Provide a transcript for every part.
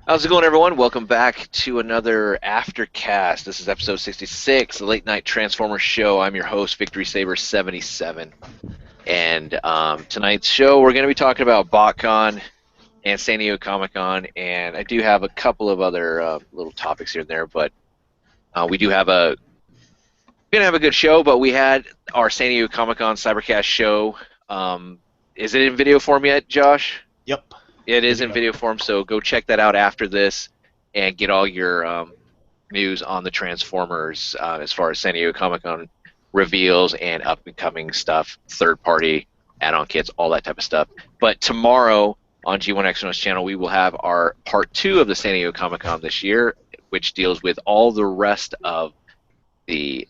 How's it going, everyone? Welcome back to another Aftercast. This is episode 66, the late night Transformers show. I'm your host, Victory Saber 77. And tonight's show, we're going to be talking about Botcon and San Diego Comic Con. And I do have a couple of other little topics here and there, but we do have a we're gonna have a good show. But we had our San Diego Comic Con Cybercast show. Is it in video form yet, Josh? Yep. It is in video form, so go check that out after this and get all your news on the Transformers as far as San Diego Comic-Con reveals and up-and-coming stuff, third-party add-on kits, all that type of stuff. But tomorrow on G1X's channel, we will have our part 2 of the San Diego Comic-Con this year, which deals with all the rest of the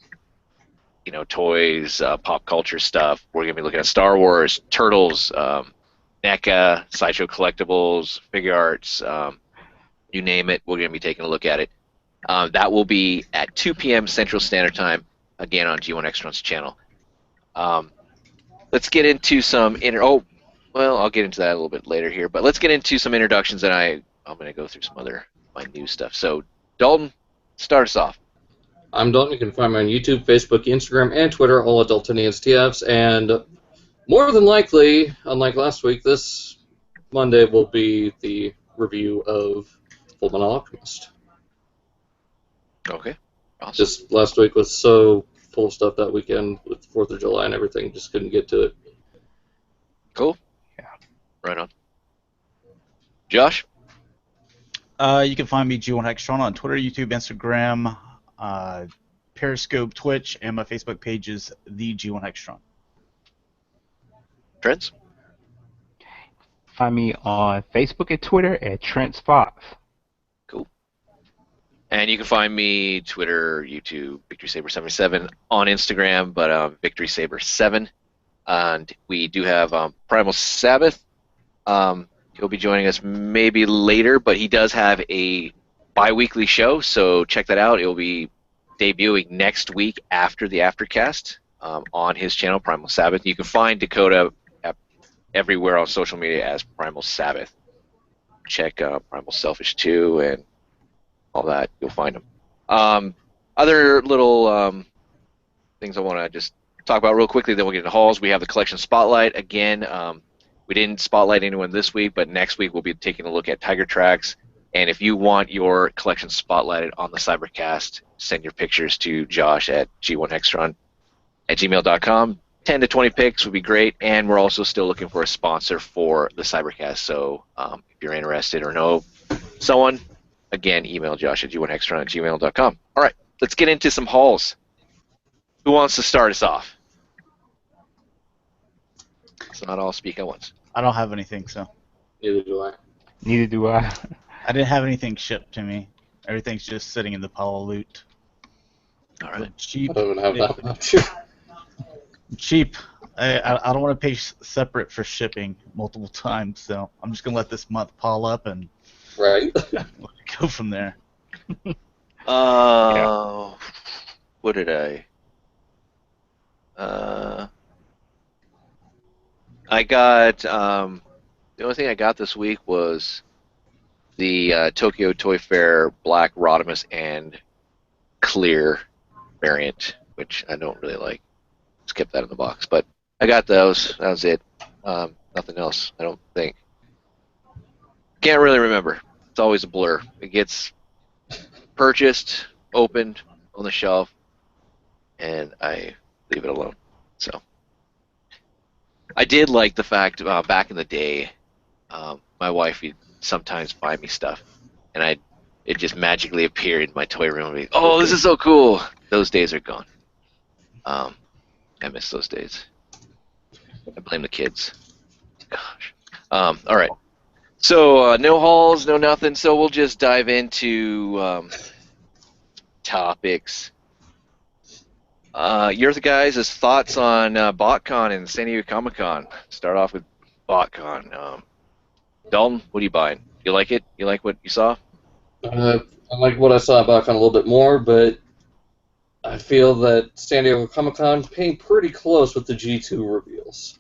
toys, pop culture stuff. We're going to be looking at Star Wars, Turtles, NECA, Sideshow Collectibles, Figure Arts, you name it, we're going to be taking a look at it. That will be at 2 p.m. Central Standard Time, again on G1X's channel. Let's get into some I'll get into that a little bit later here, but let's get into some introductions, and I'm going to go through some other my new stuff. So, Dalton, start us off. I'm Dalton. You can find me on YouTube, Facebook, Instagram, and Twitter, all at Dalton ESTFs, and more than likely, unlike last week, this Monday will be the review of Fullmetal Alchemist. Okay, awesome. Just last week was so full of stuff that weekend with the 4th of July and everything, just couldn't get to it. Cool. Yeah. Right on. Josh? You can find me G1Xtron on Twitter, YouTube, Instagram, Periscope, Twitch, and my Facebook page is the G1Xtron. Trents? Find me on Facebook and Twitter at Trents5. Cool. And you can find me Twitter, YouTube, VictorySaber77, on Instagram, but VictorySaber7. And we do have Primal Sabbath. He'll be joining us maybe later, but he does have a bi-weekly show, so check that out. It will be debuting next week after the Aftercast on his channel, Primal Sabbath. You can find Dakota everywhere on social media as Primal Sabbath. Check Primal Selfish 2 and all that. You'll find them. Other little things I want to just talk about real quickly, then we'll get into hauls. We have the collection spotlight. Again, we didn't spotlight anyone this week, but next week we'll be taking a look at Tiger Tracks. And if you want your collection spotlighted on the Cybercast, send your pictures to Josh at g1hextron@gmail.com. 10 to 20 picks would be great, and we're also still looking for a sponsor for the Cybercast. So if you're interested or know someone, again, email Josh at g1hextron@gmail.com. All right, let's get into some hauls. Who wants to start us off? Let's not all speak at once. I don't have anything, so. Neither do I. Neither do I. I didn't have anything shipped to me. Everything's just sitting in the pile of loot. All right. Cheap. I don't have that much. Cheap. I don't want to pay separate for shipping multiple times, so I'm just going to let this month pile up and Right. go from there. What did I got, the only thing I got this week was the Tokyo Toy Fair Black Rodimus and Clear variant, which I don't really like. Just kept that in the box, but I got those. That was it. Nothing else, I don't think. Can't really remember. It's always a blur. It gets purchased, opened on the shelf, and I leave it alone. So I did like the fact back in the day, my wife would sometimes buy me stuff, and it just magically appeared in my toy room and be, oh, this is so cool. Those days are gone. I miss those days. I blame the kids. Gosh. All right. So no hauls, no nothing. So we'll just dive into topics. Your guys' thoughts on Botcon and San Diego Comic Con. Start off with Botcon. Dalton, what are you buying? You like it? You like what you saw? I like what I saw about Botcon a little bit more, but I feel that San Diego Comic Con came pretty close with the G2 reveals.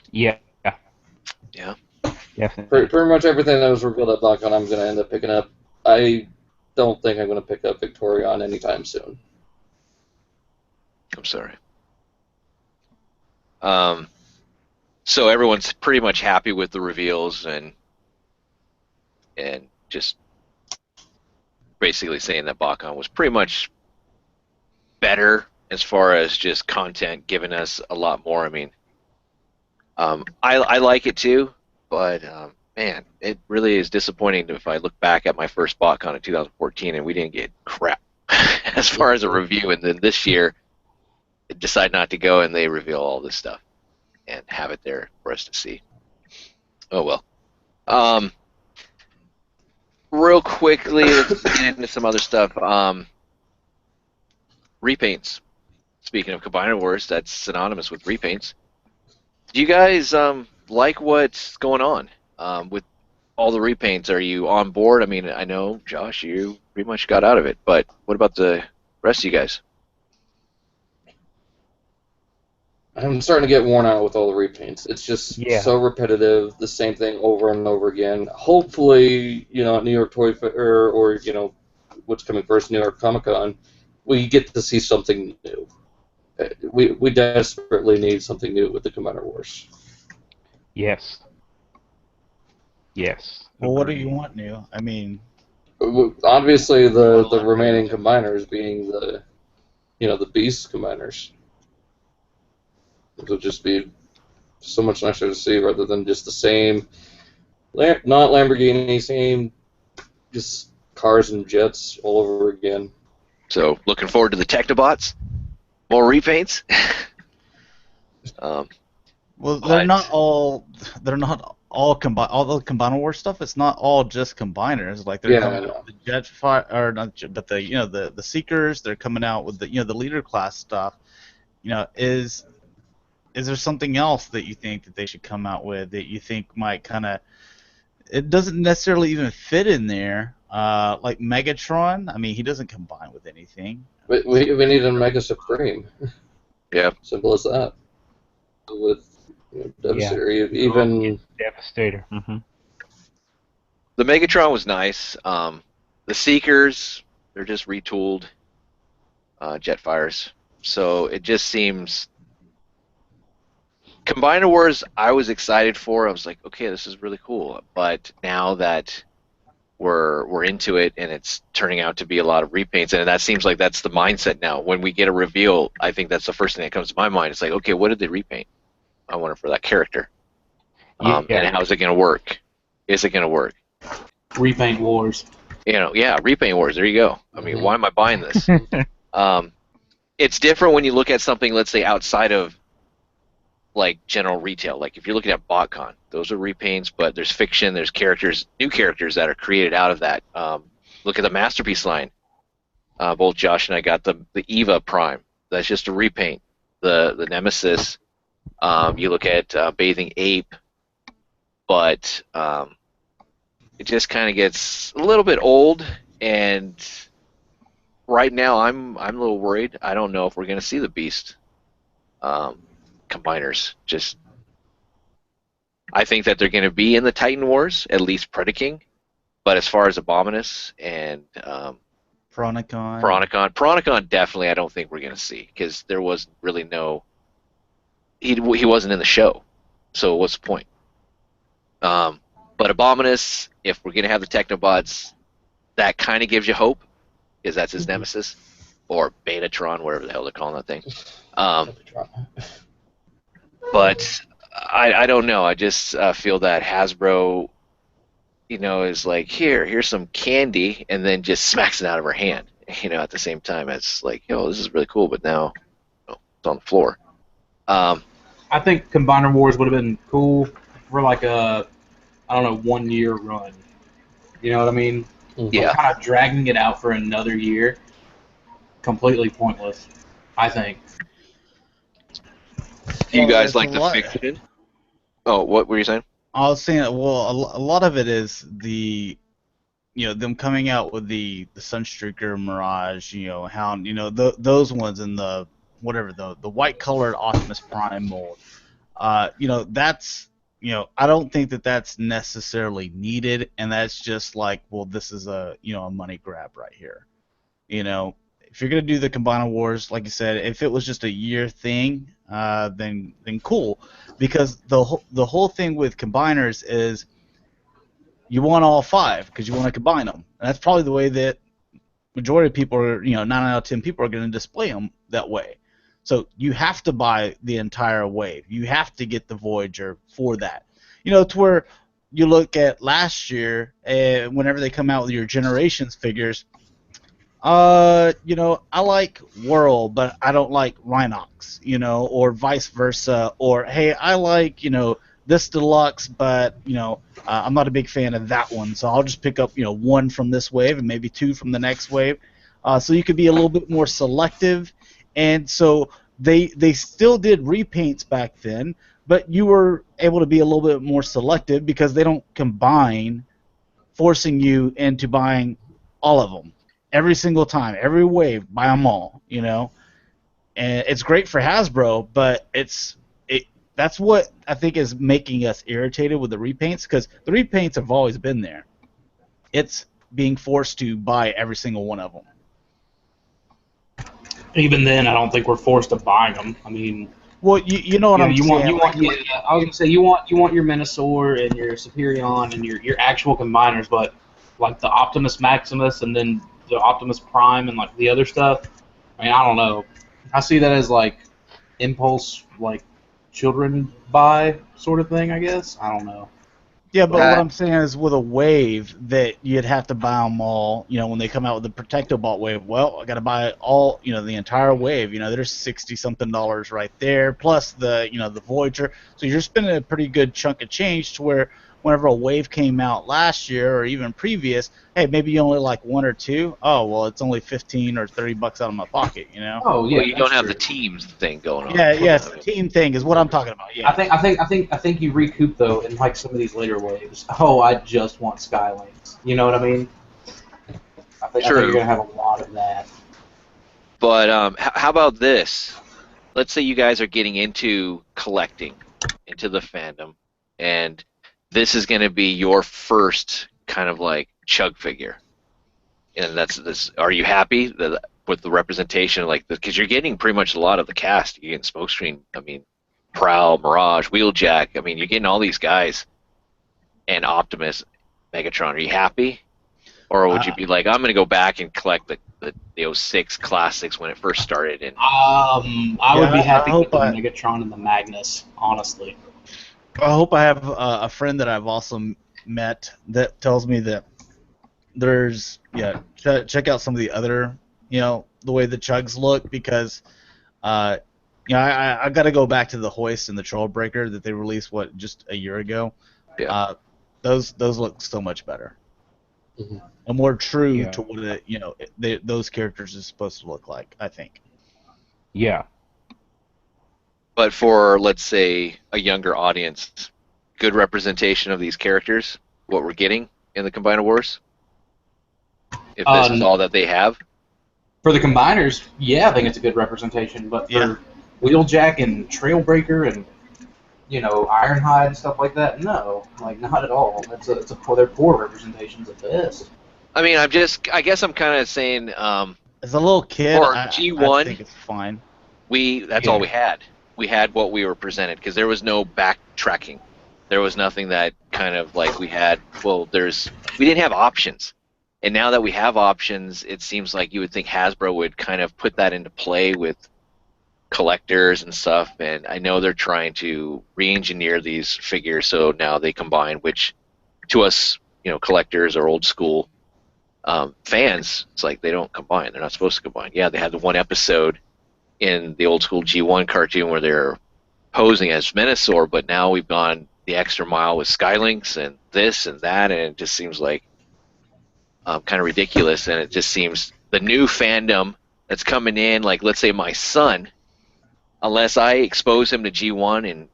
Yeah. Yeah. Definitely. Pretty much everything that was revealed at Botcon, I'm going to end up picking up. I don't think I'm going to pick up Victorion anytime soon. I'm sorry. So everyone's pretty much happy with the reveals and just basically saying that Botcon was pretty much better as far as just content, giving us a lot more. I mean, I like it too, but man, it really is disappointing if I look back at my first BotCon in 2014 and we didn't get crap as far as a review, and then this year decide not to go and they reveal all this stuff and have it there for us to see. Oh well. Real quickly, let's get into some other stuff. Repaints. Speaking of Combiner Wars, that's synonymous with repaints. Do you guys like what's going on with all the repaints? Are you on board? I mean, I know, Josh, you pretty much got out of it, but what about the rest of you guys? I'm starting to get worn out with all the repaints. It's just Yeah. so repetitive, the same thing over and over again. Hopefully, at New York Toy Fair or what's coming first, New York Comic Con, we get to see something new. We desperately need something new with the Combiner Wars. Yes. Yes. Well, what do Agreed. you want, Neil? I mean, Obviously, the remaining combiners being the Beast combiners. It would just be so much nicer to see rather than just the same, not Lamborghini, same, just cars and jets all over again. So, looking forward to the Technobots? More repaints? well, But- they're not all all the Combiner War stuff. It's not all just combiners. Like they're Yeah, coming I know. out with the Jetfire, or not, but the Seekers. They're coming out with the the leader class stuff. Is there something else that you think that they should come out with that you think might kind of, it doesn't necessarily even fit in there, like Megatron? I mean, he doesn't combine with anything. We need a Mega Supreme. Yeah. Simple as that. With Devastator, even Devastator. Mm-hmm. The Megatron was nice. The Seekers, they're just retooled Jetfires. So it just seems... Combiner Wars, I was excited for. I was like, okay, this is really cool. But now that we're into it and it's turning out to be a lot of repaints, and that seems like that's the mindset now. When we get a reveal, I think that's the first thing that comes to my mind. It's like, okay, what did they repaint? I wonder for that character. And how's it going to work? Is it going to work? Repaint Wars. Yeah, Repaint Wars. There you go. I mean, why am I buying this? It's different when you look at something, let's say, outside of like general retail. Like if you're looking at BotCon, those are repaints, but there's fiction, there's characters, new characters that are created out of that. Look at the Masterpiece line. Both Josh and I got the Eva Prime. That's just a repaint. The Nemesis. You look at Bathing Ape, but it just kind of gets a little bit old, and right now I'm a little worried. I don't know if we're going to see the Beast combiners. I think that they're going to be in the Titan Wars, at least Predaking, but as far as Abominus and Piranacon definitely I don't think we're going to see, because there was really no... He wasn't in the show, so what's the point? But Abominus, if we're going to have the Technobots, that kind of gives you hope, because that's his nemesis, or Betatron, whatever the hell they're calling that thing. But I don't know. I just feel that Hasbro, is like, here's some candy, and then just smacks it out of her hand. At the same time, it's like, this is really cool, but now it's on the floor. I think Combiner Wars would have been cool for like a, 1 year run. You know what I mean? Yeah. Kind of dragging it out for another year, completely pointless, I think. Do you guys it's like a the lot. fiction? Oh, what were you saying? I was saying, well, a lot of it is them coming out with the Sunstreaker Mirage, how those ones in the whatever the white colored Optimus Prime mold, that's I don't think that that's necessarily needed, and that's just like, well, this is a money grab right here. If you're gonna do the Combiner Wars, like you said, if it was just a year thing, then cool, because the whole thing with combiners is you want all 5 because you want to combine them, and that's probably the way that majority of people are, 9 out of 10 people are going to display them that way. So you have to buy the entire wave. You have to get the Voyager for that. To where you look at last year, whenever they come out with your Generations figures, I like Whirl, but I don't like Rhinox, or vice versa. Or, hey, I like, this deluxe, but, I'm not a big fan of that one, so I'll just pick up, 1 from this wave and maybe 2 from the next wave. So you could be a little bit more selective. And so they still did repaints back then, but you were able to be a little bit more selective because they don't combine, forcing you into buying all of them. Every single time, every wave, buy them all, And it's great for Hasbro, but that's what I think is making us irritated with the repaints, because the repaints have always been there. It's being forced to buy every single one of them. Even then, I don't think we're forced to buy them. I mean, well, you know what I'm saying. I was gonna say you want your Menasor and your Superion and your actual combiners, but like the Optimus Maximus and then the Optimus Prime and like the other stuff. I mean, I don't know. I see that as like impulse, like children buy sort of thing. I guess I don't know. Yeah, but what I'm saying is with a wave that you'd have to buy them all, when they come out with the Protectobot wave, well, I got to buy all, the entire wave. There's $60-something right there, plus the, the Voyager. So you're spending a pretty good chunk of change to where whenever a wave came out last year or even previous, hey, maybe you only like 1 or 2. Oh, well, it's only $15 or $30 out of my pocket, Oh yeah, well, you don't have the teams thing going on. Yeah, yes, the team thing is what I'm talking about. Yeah. I think you recoup though in like some of these later waves. Oh, I just want Skylinks. You know what I mean? I think you're gonna have a lot of that. But how about this? Let's say you guys are getting into collecting, into the fandom, and this is going to be your first kind of like chug figure, and that's this. Are you happy with the representation, like, because you're getting pretty much a lot of the cast? You're getting Smokescreen, I mean, Prowl, Mirage, Wheeljack. I mean, you're getting all these guys, and Optimus, Megatron. Are you happy, or would you be like, I'm going to go back and collect the 06 classics when it first started? And I would be happy with the Megatron and the Magnus, honestly. I hope I have a friend that I've also met that tells me that there's check out some of the other the way the chugs look, because I got to go back to the Hoist and the Troll Breaker that they released just a year ago. Yeah. Those look so much better. Mm-hmm. And more true to what those characters are supposed to look like, I think. Yeah. But for, let's say, a younger audience, good representation of these characters, what we're getting in the Combiner Wars? If this is all that they have? For the Combiners, yeah, I think it's a good representation. But for Wheeljack and Trailbreaker and, Ironhide and stuff like that, no. Like, not at all. They're poor representations at best. I mean, I guess I'm kind of saying... as a little kid, for G1, I think it's fine. That's all we had. We had what we were presented, because there was no backtracking. There was nothing that kind of like we had. Well, we didn't have options, and now that we have options, it seems like you would think Hasbro would kind of put that into play with collectors and stuff. And I know they're trying to re-engineer these figures so now they combine, which to us, collectors or old school fans, it's like they don't combine. They're not supposed to combine. Yeah, they had the one episode in the old school G1 cartoon where they're posing as Menasor, but now we've gone the extra mile with Skylinks and this and that, and it just seems like kind of ridiculous. And it just seems the new fandom that's coming in, like, let's say my son, unless I expose him to G1 and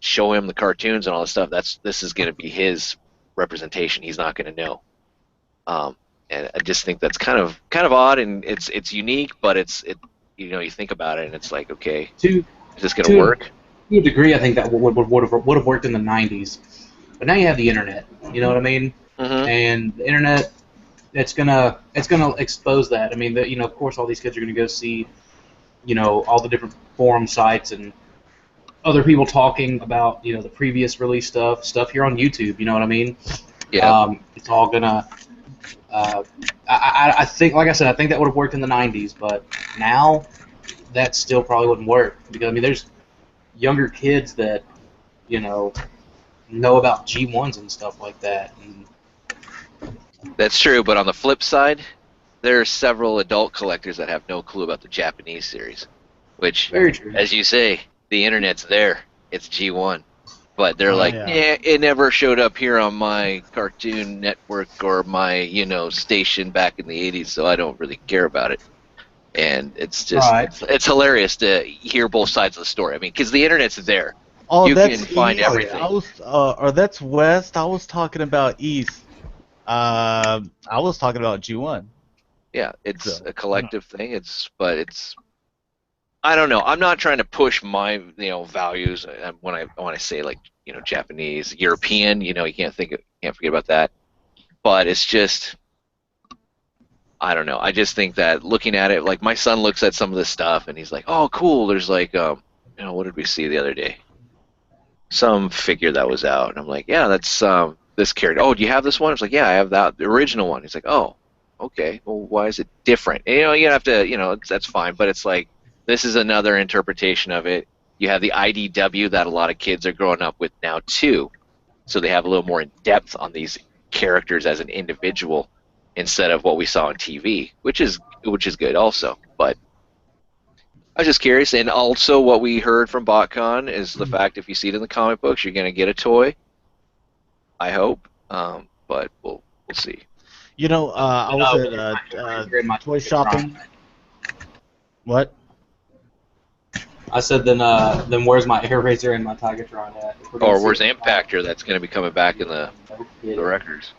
show him the cartoons and all this stuff, this is going to be his representation. He's not going to know. And I just think that's kind of odd, and it's unique, but you think about it and it's like, okay, is this going to work? To a degree, I think that would have worked in the '90s. But now you have the internet. You know what I mean? Mm-hmm. And the internet, it's gonna expose that. I mean, of course, all these kids are gonna go see, all the different forum sites and other people talking about, the previous release stuff here on YouTube. You know what I mean? Yeah. It's all gonna. I think, like I said, I think that would have worked in the '90s, but now that still probably wouldn't work because I mean, there's younger kids that know about G1s and stuff like that. And That's true, but on the flip side, there are several adult collectors that have no clue about the Japanese series, which, very true. as you say, the internet's there. It's G1. But they're Oh, like, yeah. yeah, it never showed up here on my Cartoon Network or my, station back in the 80s, so I don't really care about it. And it's just, Right. it's hilarious to hear both sides of the story. I mean, because the internet's there. Oh, You that's can find east. everything. I was, or that's west. I was talking about east. I was talking about G1. Yeah, it's So, a collective thing. But it's, I don't know. I'm not trying to push my, values when I say like, Japanese, European. You can't forget about that. But it's just, I don't know. I just think that looking at it, like my son looks at some of this stuff and he's like, "Oh, cool." There's like, what did we see the other day? Some figure that was out, and I'm like, "Yeah, that's this character." Oh, do you have this one? I was like, "Yeah, I have the original one." He's like, "Oh, okay. Well, why is it different?" And, you have to, that's fine, but it's like this is another interpretation of it. You have the IDW that a lot of kids are growing up with now too, so they have a little more in depth on these characters as an individual instead of what we saw on TV, which is good also. But I was just curious, and also what we heard from Botcon is the fact if you see it in the comic books, you're going to get a toy. I hope, but we'll see. I was at toy shopping. What? I said, then where's my Air Razor and my Tigatron at? Or where's Impactor? That's going to be coming back in the records.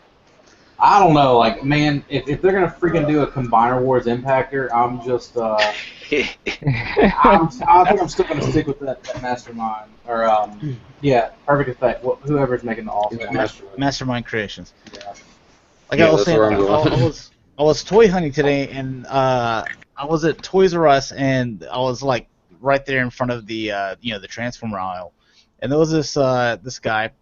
I don't know, like, man, if they're gonna freaking do a Combiner Wars Impactor, I'm just I think I'm still gonna stick with that Mastermind or Perfect Effect. Whoever's making the all Mastermind Creations. Yeah. Like Yeah, I was that's saying, where I'm going. I was toy hunting today, and I was at Toys R Us, and I was like right there in front of the the Transformer aisle, and there was this guy,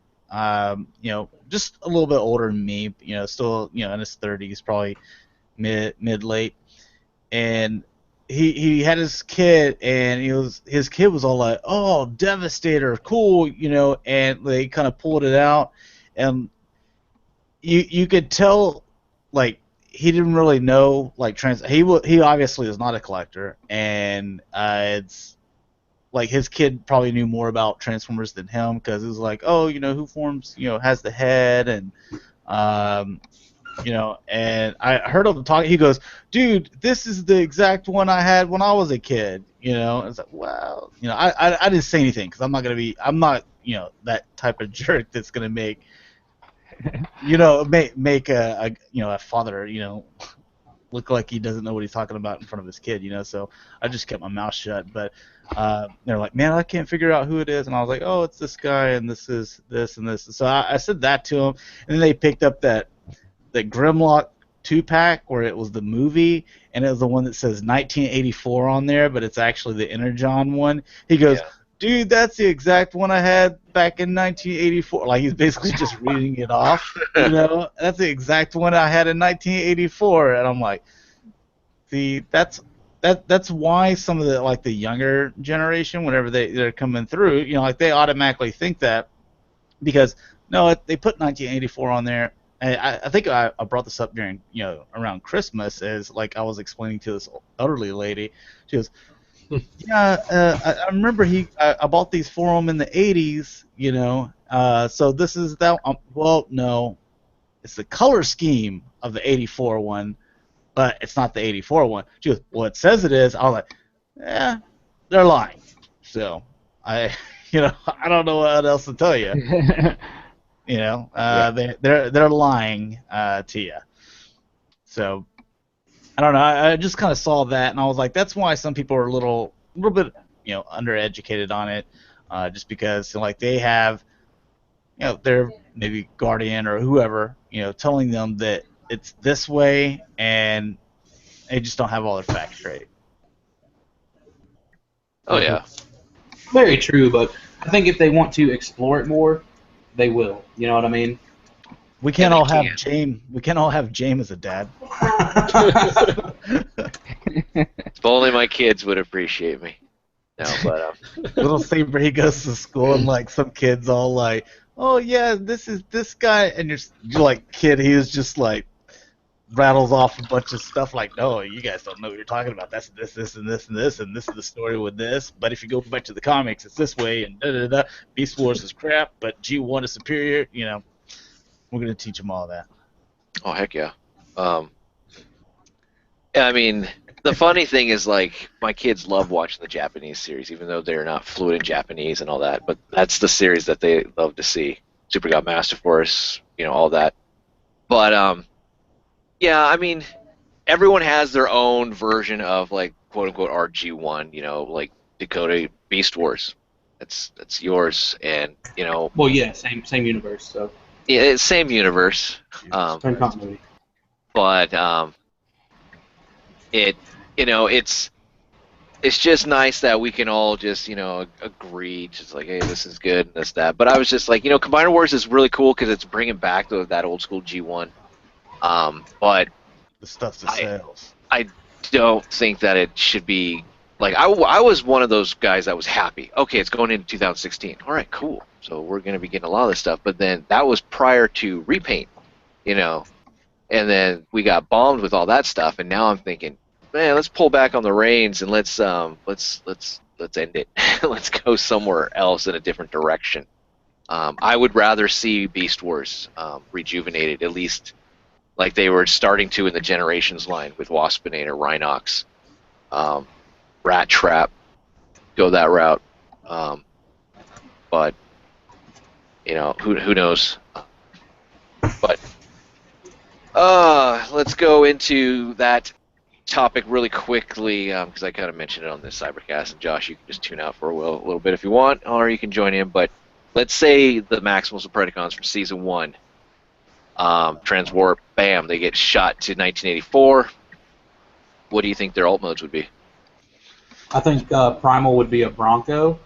just a little bit older than me, still in his 30s, probably mid late, and he had his kid, and his kid was all like, "Oh, Devastator, cool," and they kind of pulled it out, and you could tell, like, he didn't really know, like, he obviously is not a collector, and it's like his kid probably knew more about Transformers than him, because it was like, oh, who forms, has the head, and and I heard him talking. He goes, "Dude, this is the exact one I had when I was a kid." It's like, well, I didn't say anything because I'm not that type of jerk that's gonna make make a father look like he doesn't know what he's talking about in front of his kid. So I just kept my mouth shut. But they're like, "Man, I can't figure out who it is," and I was like, "Oh, it's this guy, and this is this and this." So I said that to him, and then they picked up that Grimlock 2-pack where it was the movie, and it was the one that says 1984 on there, but it's actually the Energon one. He goes, Yeah. "Dude, that's the exact one I had back in 1984. Like, he's basically just reading it off. That's the exact one I had in 1984. And I'm like, see, that's why some of the younger generation, whenever they're coming through, like, they automatically think that, because no, they put 1984 on there. And I think I brought this up during around Christmas, as like I was explaining to this elderly lady. She goes, "Yeah, I remember I bought these for him in the 80s, so this is that." Well, no, it's the color scheme of the 84 one, but it's not the 84 one. She goes, "Well, it says it is." I was like, "Yeah, they're lying." So I don't know what else to tell you. They're lying to you. So I don't know. I just kind of saw that, and I was like, that's why some people are a little bit, undereducated on it. just because like they have, their maybe guardian or whoever, telling them that it's this way, and they just don't have all their facts straight. Oh yeah. Very true, but I think if they want to explore it more, they will. You know what I mean? We can't they all have can. James. We can't all have James as a dad. If only my kids would appreciate me. No, but Little Saber, he goes to school and like some kids all like, oh yeah, this is this guy, and you're like, kid, he was just like rattles off a bunch of stuff like, no, you guys don't know what you're talking about. That's this, and this, and this, and this is the story with this. But if you go back to the comics, it's this way, and da da da. Beast Wars is crap, but G1 is superior. We're gonna teach them all that. oh heck yeah. I mean, the funny thing is, like, my kids love watching the Japanese series, even though they're not fluent in Japanese and all that. But that's the series that they love to see. Super God Master Force, all that. But yeah, I mean, everyone has their own version of like quote unquote RG1. Like Dakota Beast Wars. That's yours, and Well, yeah, same universe, so yeah, it's same universe. same continuity. But it's just nice that we can all just agree, just like, hey, this is good and this that. But I was just like, Combiner Wars is really cool because it's bringing back that old school G1. But The stuff that sells. I don't think that it should be like I was one of those guys that was happy. Okay, it's going into 2016. All right, cool. So we're going to be getting a lot of this stuff. But then that was prior to Repaint, and then we got bombed with all that stuff. And now I'm thinking, man, let's pull back on the reins and let's end it. Let's go somewhere else in a different direction. I would rather see Beast Wars rejuvenated, at least like they were starting to in the Generations line with Waspinator, Rhinox, Rat Trap, go that route. But who knows? But let's go into that topic really quickly because I kind of mentioned it on this Cybercast. And Josh, you can just tune out for a little bit if you want, or you can join in. But let's say the Maximals and Predacons from Season 1. Transwarp, bam, they get shot to 1984. What do you think their alt modes would be? I think Primal would be a Bronco,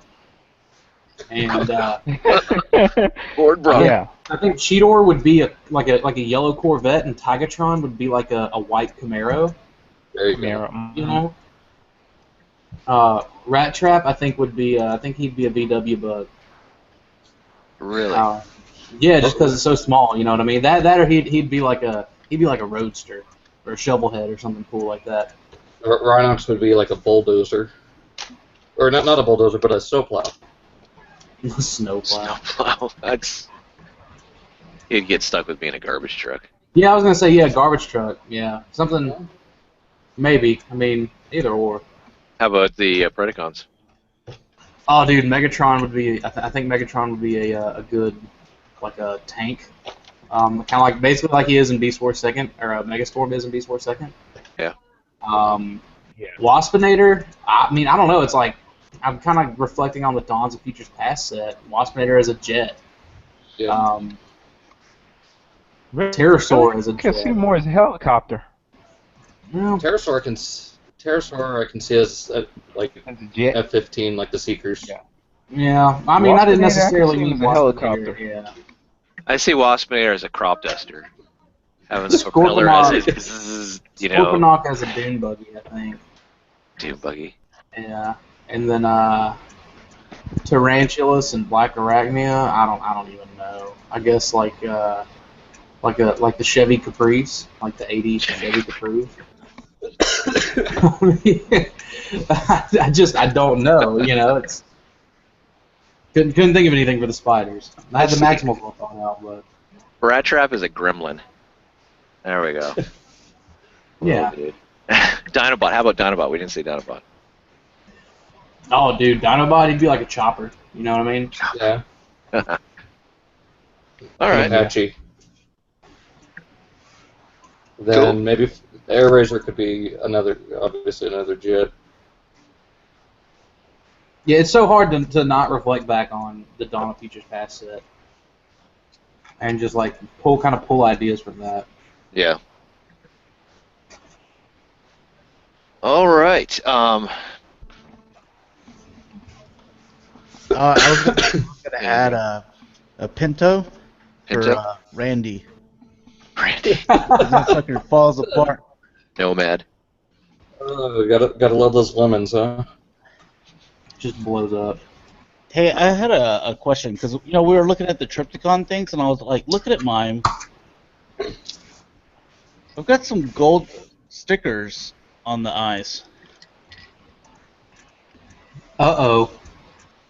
and Ford Bronco. Yeah. I think Cheetor would be like a yellow Corvette, and Tigatron would be like a white Camaro. There you go. Yeah. Rat Trap, I think would be. I think he'd be a VW Bug. Really? Yeah, just because it's so small. You know what I mean? That or he'd be like a Roadster or a Shovelhead or something cool like that. Rhinox would be like a bulldozer, or not a bulldozer, but a snowplow. Snowplow. Snowplow. He'd get stuck with being a garbage truck. Yeah, I was gonna say garbage truck. Yeah, something. Maybe. I mean, either or. How about the Predacons? Oh, dude, Megatron would be. I think Megatron would be a good, like a tank. Kind of like basically like he is in Beast Wars 2nd, or Megastorm is in Beast Wars 2nd. Yeah. Yeah. Waspinator. I mean, I don't know. It's like I'm kind of reflecting on the Dawns of Futures Past set. Waspinator as a jet. Yeah. Pterosaur as a I can jet. see more as a helicopter. Well, Pterosaur I can see as like As a jet. F-15, like the Seekers. Yeah. yeah. I mean, I didn't Waspinator, I can necessarily see him mean as a Waspinator, helicopter. Yeah. I see Waspinator as a crop duster, having the propeller as his, Scorponok as a dune buggy, I think. dune buggy. Yeah. And then Tarantulas and Black Arachnia. I don't even know. I guess like the Chevy Caprice, like the '80s Chevy Caprice. I don't know. It's couldn't think of anything for the spiders. I had the Maximals all thought out, but Rat Trap is a gremlin. There we go. yeah. Oh, dude. Dinobot. How about Dinobot? We didn't say Dinobot. Oh, dude, Dinobot, he'd be like a chopper. You know what I mean? Yeah. All right. Apache. Then Cool. maybe Air Razor could be obviously another jet. Yeah, it's so hard to not reflect back on the Dawn of Future's Past set and just like pull ideas from that. Yeah. All right. I was gonna add a Pinto for Pinto? Randy. Brandy. That sucker falls apart. Nomad. Oh, gotta love those lemons, huh? Just blows up. Hey, I had a question because we were looking at the Triptychon things, and I was like, looking at mine. I've got some gold stickers on the eyes. Uh-oh.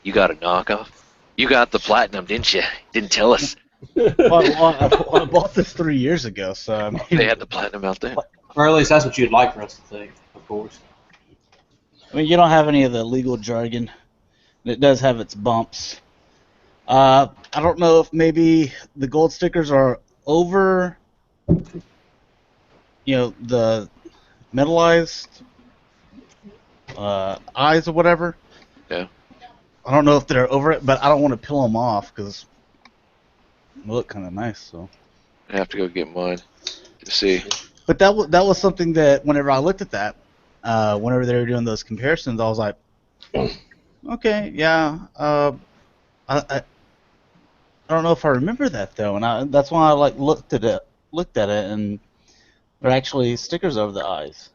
You got a knockoff? You got the platinum, didn't you? Didn't tell us. Well, I bought this 3 years ago, so I mean, They had the platinum out there. Or at least that's what you'd like for us to think, of course. I mean, you don't have any of the legal jargon. It does have its bumps. I don't know if maybe the gold stickers are over, the metallized eyes or whatever. Yeah. I don't know if they're over it, but I don't want to peel them off because they look kind of nice. So. I have to go get mine to see. But that was something that whenever I looked at that, whenever they were doing those comparisons, I was like, okay, yeah. I don't know if I remember that though, and that's why I looked at it, and there are actually stickers over the eyes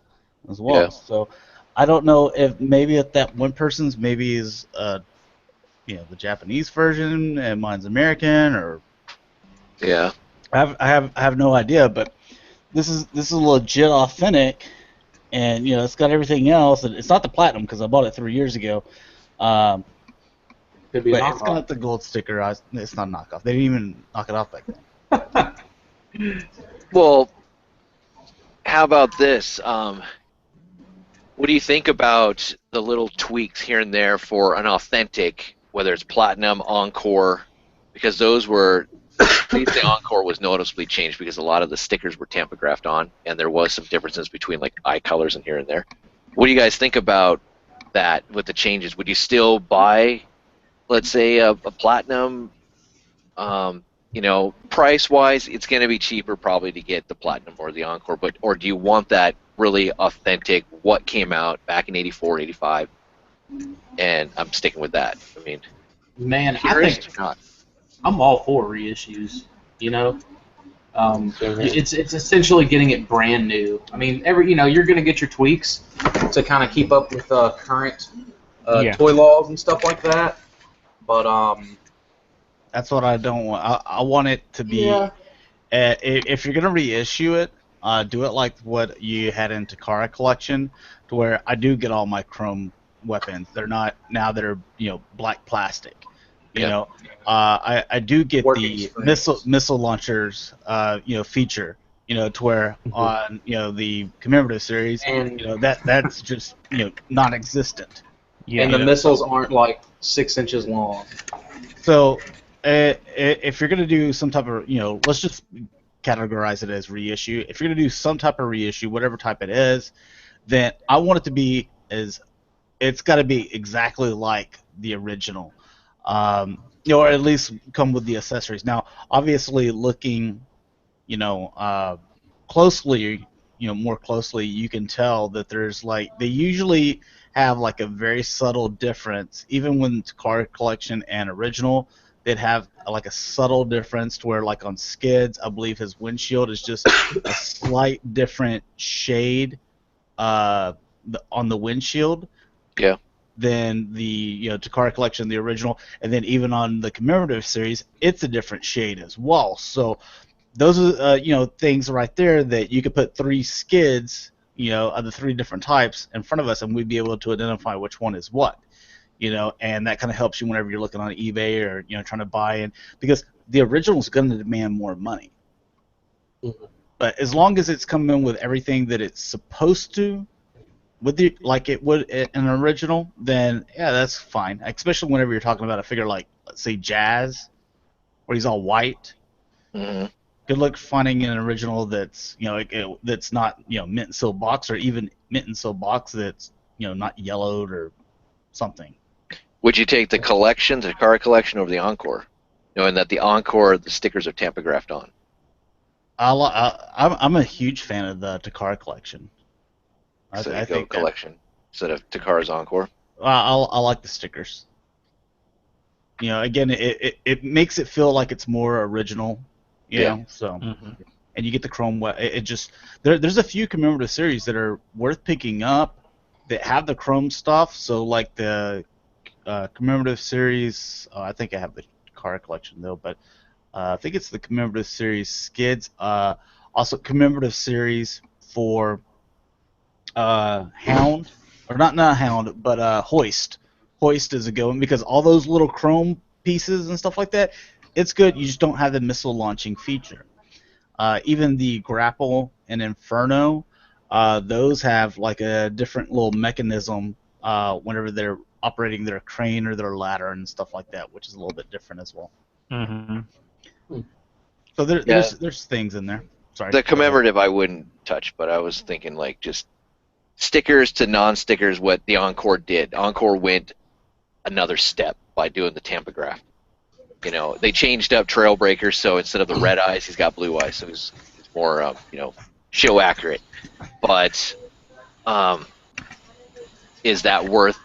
as well. Yeah. So I don't know if that one person's maybe is the Japanese version and mine's American, or Yeah. I have no idea, but this is legit authentic, and it's got everything else, and it's not the platinum because I bought it 3 years ago. Could be a But it's knockoff. got the gold sticker. It's not a knockoff. They didn't even knock it off back then. Well, how about this? What do you think about the little tweaks here and there for an authentic, whether it's platinum, encore? Because those were, at least the encore was noticeably changed because a lot of the stickers were tampographed on, and there was some differences between like eye colors and here and there. What do you guys think about that with the changes? Would you still buy, let's say, a platinum? Price-wise, it's going to be cheaper probably to get the platinum or the encore, or do you want that really authentic, what came out back in 84, 85? And I'm sticking with that. I mean, Man, I purist think or not? I'm all for reissues. Same here. It's essentially getting it brand new. I mean, you're going to get your tweaks to kind of keep up with current Yeah. toy laws and stuff like that. But That's what I don't want. I want it to be. Yeah. If you're gonna reissue it, do it like what you had in Takara Collection, to where I do get all my chrome weapons. They're not now. They're black plastic. Yeah. I do get Working the strings. missile launchers. Feature. To where on the commemorative series, And- that's just non-existent. Yeah. and the missiles aren't like 6 inches long. So, if you're gonna do some type of, let's just categorize it as reissue. If you're gonna do some type of reissue, whatever type it is, then I want it to be it's got to be exactly like the original, or at least come with the accessories. Now, obviously, looking, closely, more closely, you can tell that there's they usually have like a very subtle difference, even when it's card collection and original. They'd have like a subtle difference to where, like on Skids, I believe his windshield is just a slight different shade on the windshield. Yeah. Than the Takara Collection, the original, and then even on the commemorative series, it's a different shade as well. So those are things right there that you could put 3 Skids, of the 3 different types in front of us, and we'd be able to identify which one is what. And that kind of helps you whenever you're looking on eBay or trying to buy in, because the original is going to demand more money. Mhm. But as long as it's coming in with everything that it's supposed to, with like it would in an original, then yeah, that's fine. Especially whenever you're talking about a figure like, let's say, Jazz, where he's all white. Mhm. Good luck finding an original that's that's not mint and silk box, or even mint and silk box that's not yellowed or something. Would you take the collection, the Takara collection, over the Encore, knowing that the Encore, the stickers are tampographed on? I'm a huge fan of the Takara collection. So you I go think collection instead of Takara's Encore. I like the stickers. Again, it makes it feel like it's more original. So and you get the chrome. It just there's a few commemorative series that are worth picking up that have the chrome stuff. So like the commemorative series. I think I have the Takara collection though, but I think it's the commemorative series Skids. Also commemorative series for Hound, or not Hound, but Hoist. Hoist is a good one because all those little chrome pieces and stuff like that, it's good. You just don't have the missile launching feature. Even the Grapple and Inferno, those have like a different little mechanism whenever they're operating their crane or their ladder and stuff like that, which is a little bit different as well. So there's things in there. Sorry. The commemorative I wouldn't touch, but I was thinking like just stickers to non-stickers. What the Encore did, Encore went another step by doing the tampograph. They changed up Trailbreaker, so instead of the red eyes, he's got blue eyes, so he's more show accurate. But is that worth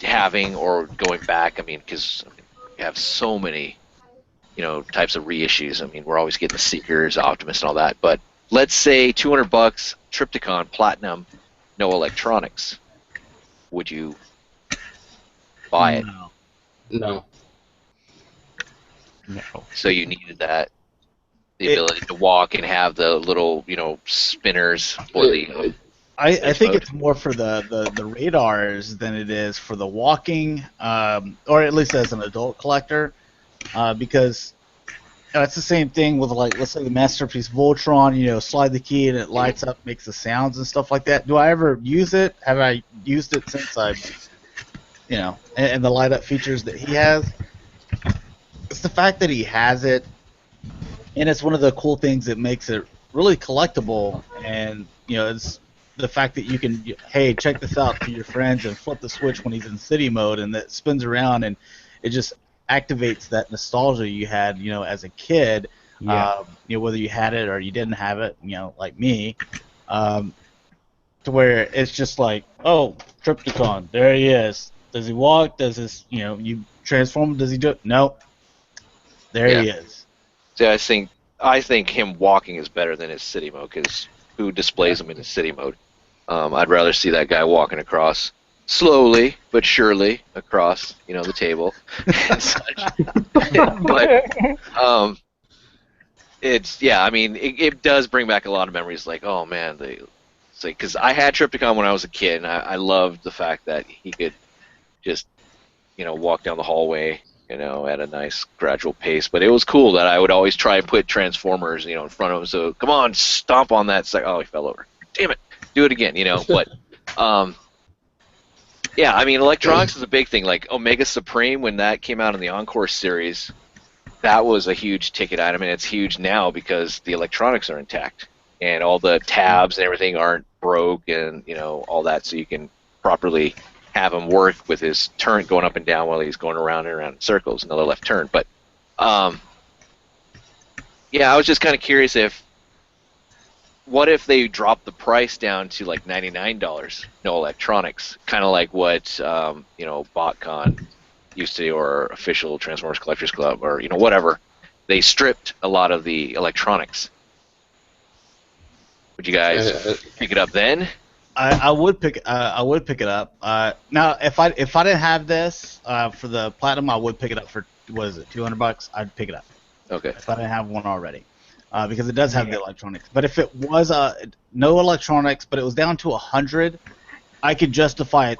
having or going back? I mean, because you have so many types of reissues. I mean, we're always getting the Seekers, Optimus, and all that. But let's say $200, Trypticon, Platinum, no electronics. Would you buy it? No. So you needed the ability to walk and have the little, spinners for the. I think it's more for the radars than it is for the walking, or at least as an adult collector, because it's the same thing with, like, let's say the Masterpiece Voltron. Slide the key and it lights up, makes the sounds and stuff like that. Do I ever use it? Have I used it since and the light up features that he has? It's the fact that he has it, and it's one of the cool things that makes it really collectible. And it's the fact that you can, hey, check this out to your friends and flip the switch when he's in city mode, and that spins around, and it just activates that nostalgia you had, as a kid. Yeah. Whether you had it or you didn't have it, like me, to where it's just like, oh, Trypticon, there he is. Does he walk? Does this, you transform him? Does he do it? No. There he is. See, I think him walking is better than his city mode, because who displays him in his city mode? I'd rather see that guy walking across slowly but surely across, the table and such. But it does bring back a lot of memories. Like, oh man, because I had Trypticon when I was a kid, and I loved the fact that he could just, walk down the hallway, at a nice gradual pace. But it was cool that I would always try and put Transformers, in front of him. So come on, stomp on that. It's like, oh, he fell over. Damn it, do it again, But yeah, I mean, electronics is a big thing. Like Omega Supreme, when that came out in the Encore series, that was a huge ticket item, and it's huge now because the electronics are intact and all the tabs and everything aren't broke, and all that, so you can properly have him work with his turn going up and down while he's going around and around in circles, another left turn. But yeah, I was just kind of curious what if they dropped the price down to like $99, no electronics, kind of like what Botcon used to, or official Transformers Collectors Club, or whatever. They stripped a lot of the electronics. Would you guys pick it up then? I would pick it up. Now, if I didn't have this for the Platinum, I would pick it up for, what is it, $200? I'd pick it up. Okay. If I didn't have one already, because it does have the electronics. But if it was no electronics, but it was down to 100, I could justify it,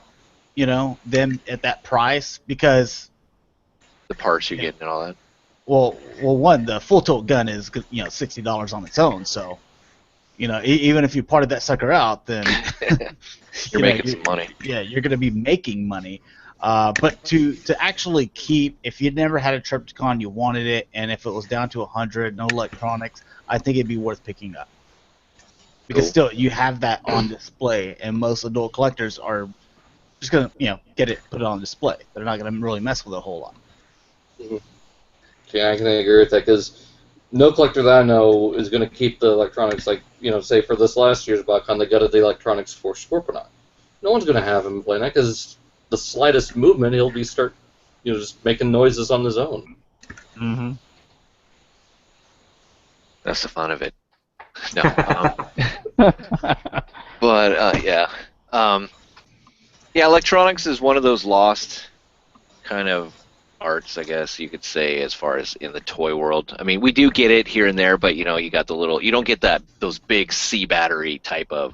them at that price, because the parts you get and all that. Well, one, the full tilt gun is $60 on its own, so. Even if you parted that sucker out, then you're making some money. Yeah, you're going to be making money. But to actually keep, if you'd never had a Trypticon, you wanted it, and if it was down to 100, no electronics, I think it'd be worth picking up. Because still, you have that on display, and most adult collectors are just gonna get it, put it on display. They're not gonna really mess with it a whole lot. Yeah, I can agree with that because no collector that I know is going to keep the electronics, like, say for this last year's Botcon, they gutted the electronics for Scorponok. No one's going to have him playing that because the slightest movement, he'll be just making noises on his own. Mm-hmm. That's the fun of it. No. But, yeah. Yeah, electronics is one of those lost kind of arts, I guess you could say, as far as in the toy world. I mean, we do get it here and there, but you got you don't get those big C battery type of,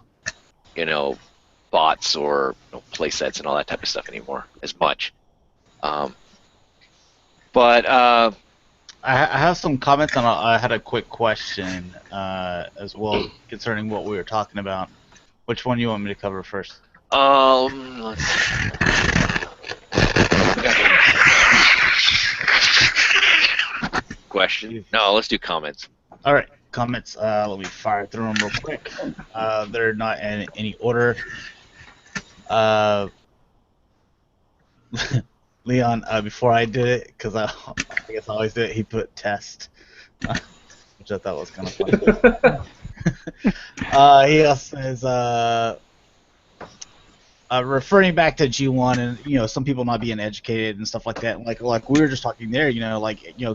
bots or play sets and all that type of stuff anymore as much. But I have some comments, and I had a quick question as well concerning what we were talking about. Which one do you want me to cover first? Let's question. No, let's do comments. All right, comments. Let me fire through them real quick. They're not in any order. Leon, before I did it, because I guess I always do it, he put test, which I thought was kind of funny. He also says, referring back to G1 and some people not being educated and stuff like that, like we were just talking there,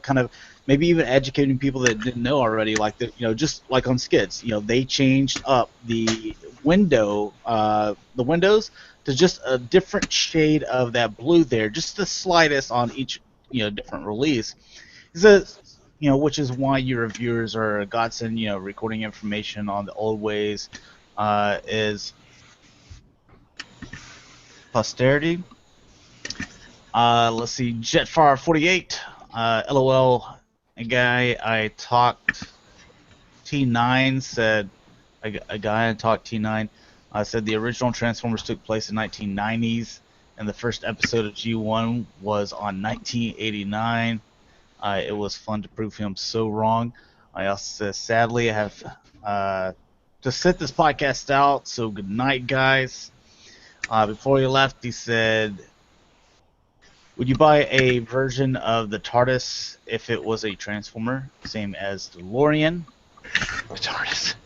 kind of maybe even educating people that didn't know already, like just like on skids, they changed up the windows to just a different shade of that blue there, just the slightest on each different release. He says, which is why your reviewers are a godsend, recording information on the old ways is posterity. Let's see, Jetfire48, LOL, a guy I talked T9 said, a guy I talked T9 said the original Transformers took place in 1990s, and the first episode of G1 was on 1989. It was fun to prove him so wrong. I also said, sadly, I have to set this podcast out, so good night, guys. Before he left, he said, would you buy a version of the TARDIS if it was a Transformer, same as DeLorean? TARDIS.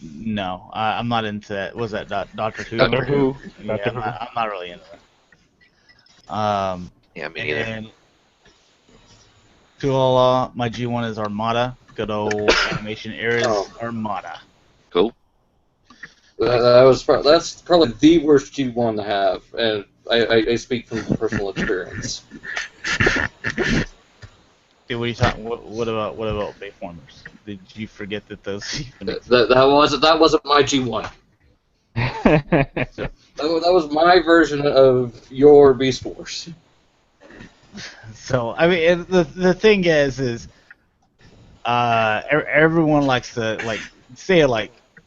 No, I'm not into that. Was that Doctor Who? Doctor Who. Yeah, Doctor Who. I'm not really into that. Yeah, me neither. And Tuala, my G1 is Armada. Good old animation eras Armada. Cool. That's probably the worst G1 to have, and I speak from personal experience. Okay, what are you talking? What about Bayformers? Did you forget that those? That wasn't my G1. That was my version of your Beast Wars. So I mean, the thing is everyone likes to say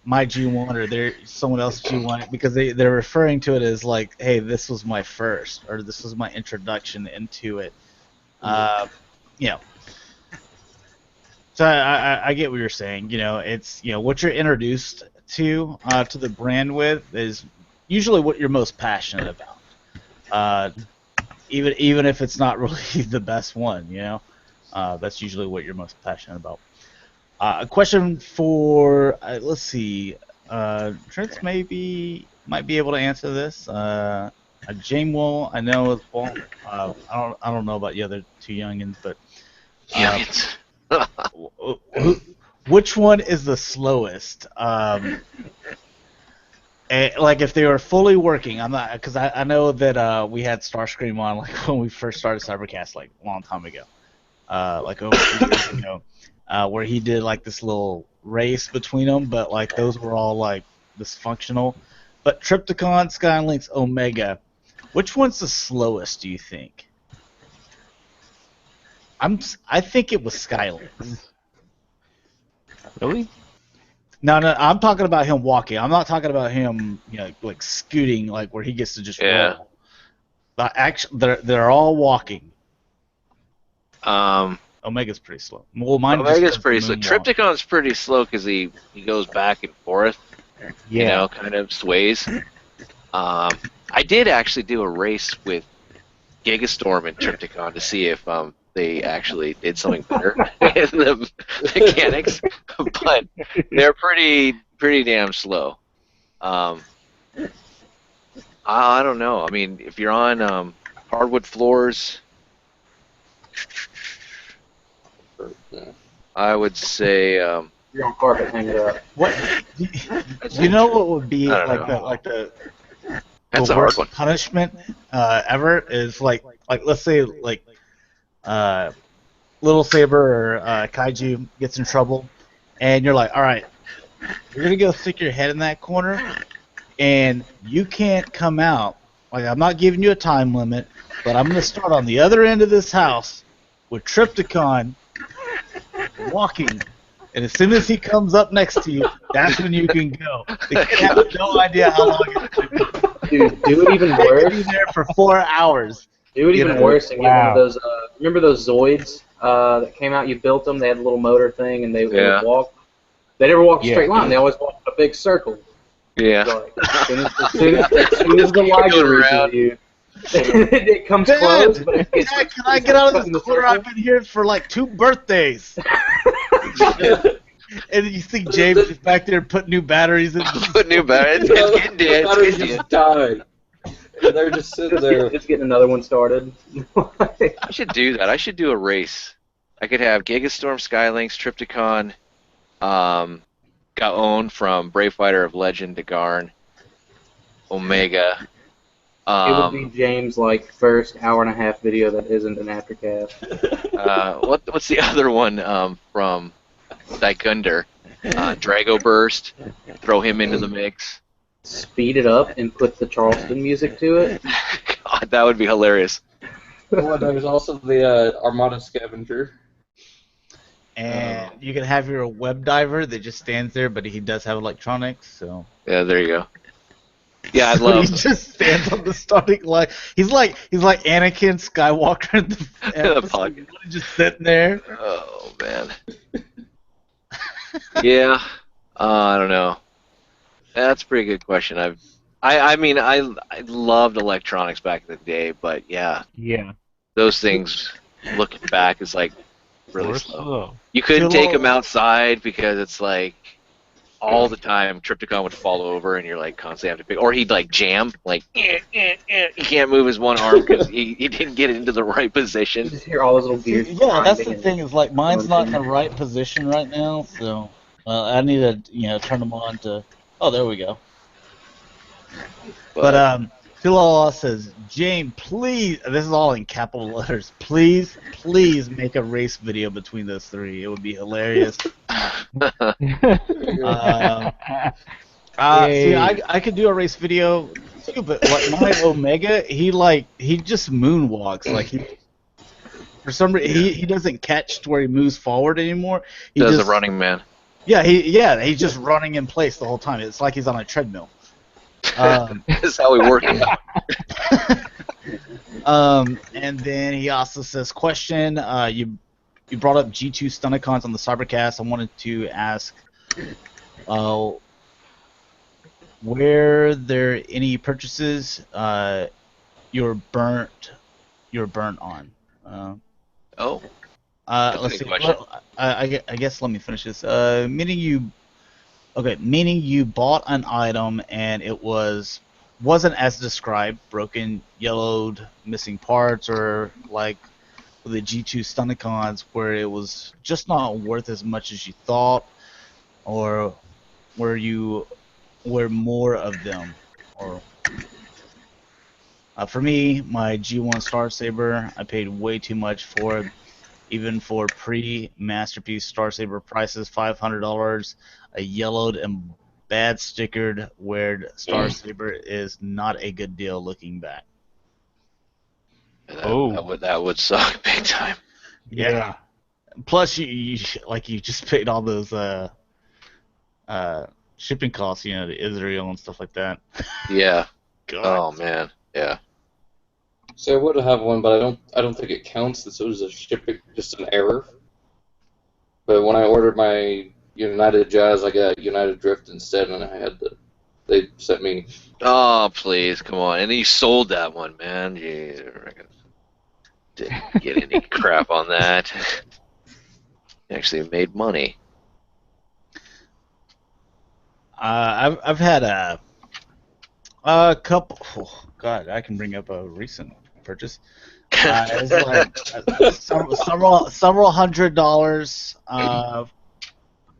my G1 or someone else's G1 because they're referring to it as like, hey, this was my first, or this was my introduction into it. So I get what you're saying. It's what you're introduced to the brand with is usually what you're most passionate about. Even if it's not really the best one, that's usually what you're most passionate about. A question for let's see, Trent might be able to answer this. Jamewell, I know as well. I don't know about the other two youngins, but Youngins. which one is the slowest? Like if they were fully working, I'm not, because I know that we had Starscream on like when we first started Cybercast like a long time ago, like over 2 years ago, where he did like this little race between them, but like those were all like dysfunctional. But Trypticon, Skylinks, Omega, which one's the slowest? Do you think? I think it was Skylinks. Really? No, I'm talking about him walking. I'm not talking about him, like scooting, like where he gets to just roll. But actually, they're all walking. Omega's pretty slow. Well, Omega's pretty slow. Trypticon's pretty slow because he goes back and forth. Yeah. Kind of sways. I did actually do a race with Gigastorm and Triptychon to see if they actually did something better in the mechanics, but they're pretty damn slow. I don't know. I mean, if you're on hardwood floors, I would say You're on carpet, hang it up. What? You know what would be I don't like know. the That's a hard worst one. punishment ever is like let's say like Little Saber or Kaiju gets in trouble, and you're like, all right, you're gonna go stick your head in that corner, and you can't come out. Like, I'm not giving you a time limit, but I'm gonna start on the other end of this house with Triptychon walking. And as soon as he comes up next to you, that's when you can go. Because you have no idea how long it's going to be. Dude, do it even You could worse. be there for 4 hours. Do it You even know? worse and get one of Wow. those. Remember those Zoids that came out? You built them. They had a little motor thing, and they Yeah. would walk. They never walked a Yeah. straight line. They always walked a big circle. Yeah. Like, as soon as the liger Going reaches around. you, it comes close. But Dad, it's, Dad, can I get out of this corner? I've been here for like 2 birthdays. And you see James is back there putting new batteries in. Put new batteries. It's getting dead. The battery It's getting just died. And they're just sitting there. Just getting another one started. I should do that. I should do a race. I could have Gigastorm, Skylynx, Triptychon, Gaon from Brave Fighter of Legend, Dagarn, Omega. It would be James' like first hour-and-a-half video that isn't an aftercast. What's the other one from Daigunder? Drago Burst. Throw him into the mix. Speed it up and put the Charleston music to it. God, that would be hilarious. Well, there's also the Armada Scavenger. And you can have your web diver that just stands there, but he does have electronics, so. Yeah, there you go. Yeah, I'd So love. he just stands on the starting line. He's like Anakin Skywalker in the episode. pocket. Just sitting there. Oh man. Yeah. I don't know. That's a pretty good question. I mean I loved electronics back in the day, but yeah, Yeah. those things looking back is like really We're slow. You couldn't Too take low. them outside because it's like all the time Triptychon would fall over and you're like constantly have to pick, or he'd like jam, like he can't move his one arm because he didn't get it into the right You position. just hear all those little gears. Yeah, that's the grinding thing. Is like mine's not in the right position right now, so I need to turn them on to. Oh, there we go. But Philala says, Jane, please. This is all in capital letters. Please make a race video between those 3. It would be hilarious. See, I could do a race video too, but like my Omega, he just moonwalks. Like for some reason he doesn't catch to where he moves forward anymore. He Does just, the running man. Yeah, he's just running in place the whole time. It's like he's on a treadmill. That's how we work it. And then he also says, question, you brought up G2 Stunticons on the Cybercast. I wanted to ask, were there any purchases you're burnt on? Oh. Let's a see. good question. Well, I guess let me finish this. Meaning you bought an item and it wasn't as described, broken, yellowed, missing parts, or like the G2 Stunticons where it was just not worth as much as you thought, or were more of them, or for me, my G1 Star Saber, I paid way too much for it. Even for pre-Masterpiece Star Saber prices, $500, a yellowed and bad stickered weird Star Saber is not a good deal looking back. That would suck big time. Yeah. Plus, you just paid all those shipping costs, to Israel and stuff like that. Yeah. God. Oh man. Yeah. So I would have one, but I don't think it counts. This was just an error. But when I ordered my United Jazz, I got United Drift instead, and I had to They sent me. Oh, please, come on. And then you sold that one, man. You didn't get any crap on that. You actually made money. I've had a couple. Oh, God, I can bring up a recent purchase. It's like several $100s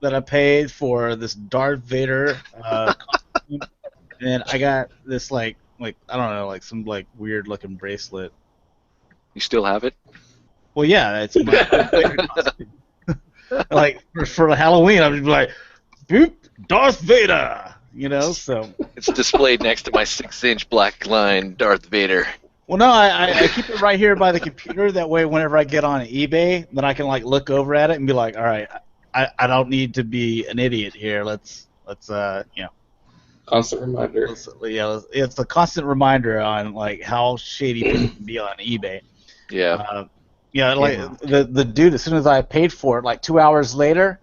that I paid for this Darth Vader costume, and I got this like I don't know, like some like weird looking bracelet. You still have it? Well, yeah, it's my Darth Vader costume. Like for Halloween, I'm just like, boop, Darth Vader, you know. So It's displayed next to my 6-inch black line Darth Vader. well, no, I keep it right here by the computer. That way, whenever I get on eBay, then I can like look over at it and be like, all right, I don't need to be an idiot here. Let's you know. Constant reminder. It's a constant reminder on like how shady people can be on eBay. Yeah. Yeah, like the dude, as soon as I paid for it, like 2 hours later,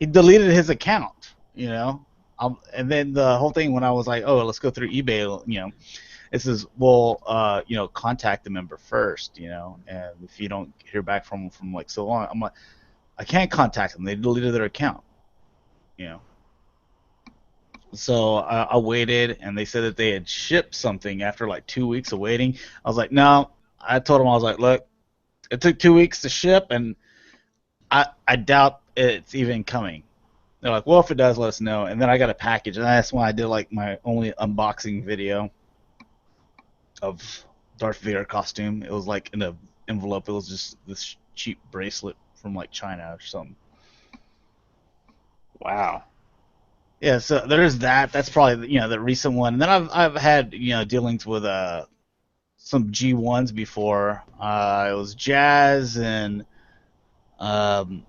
he deleted his account. You know, and then the whole thing when I was like, oh, let's go through eBay, you know, it says, well, you know, contact the member first, you know, and if you don't hear back from them from like so long, I'm like, I can't contact them. They deleted their account, you know. So I waited, and they said that they had shipped something after like 2 weeks of waiting. I was like, no. I told them, I was like, look, it took 2 weeks to ship, and I doubt it's even coming. They're like, well, if it does, let us know. And then I got a package, and that's when I did like my only unboxing video of Darth Vader costume. It was like in an envelope. It was just this cheap bracelet from like China or something. Wow. Yeah, so there's that. That's probably, you know, the recent one. And then I've had, you know, dealings with some G1s before. It was Jazz and Run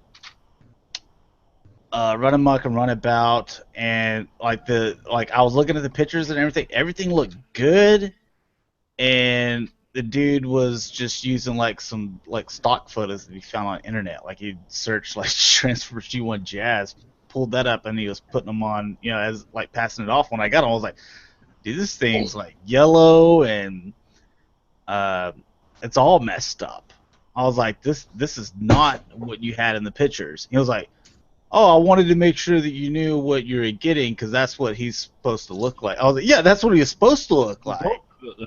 Amok and Runabout, and like I was looking at the pictures and everything looked good, and the dude was just using like some like stock photos that he found on the internet. Like he searched like transfer G1 Jazz, pulled that up, and he was putting them on, you know, as like passing it off. When I got them, I was like, dude, this thing's like yellow and it's all messed up. I was like, this is not what you had in the pictures. He was like, oh, I wanted to make sure that you knew what you were getting because that's what he's supposed to look like. I was like, yeah, that's what he's supposed to look like. But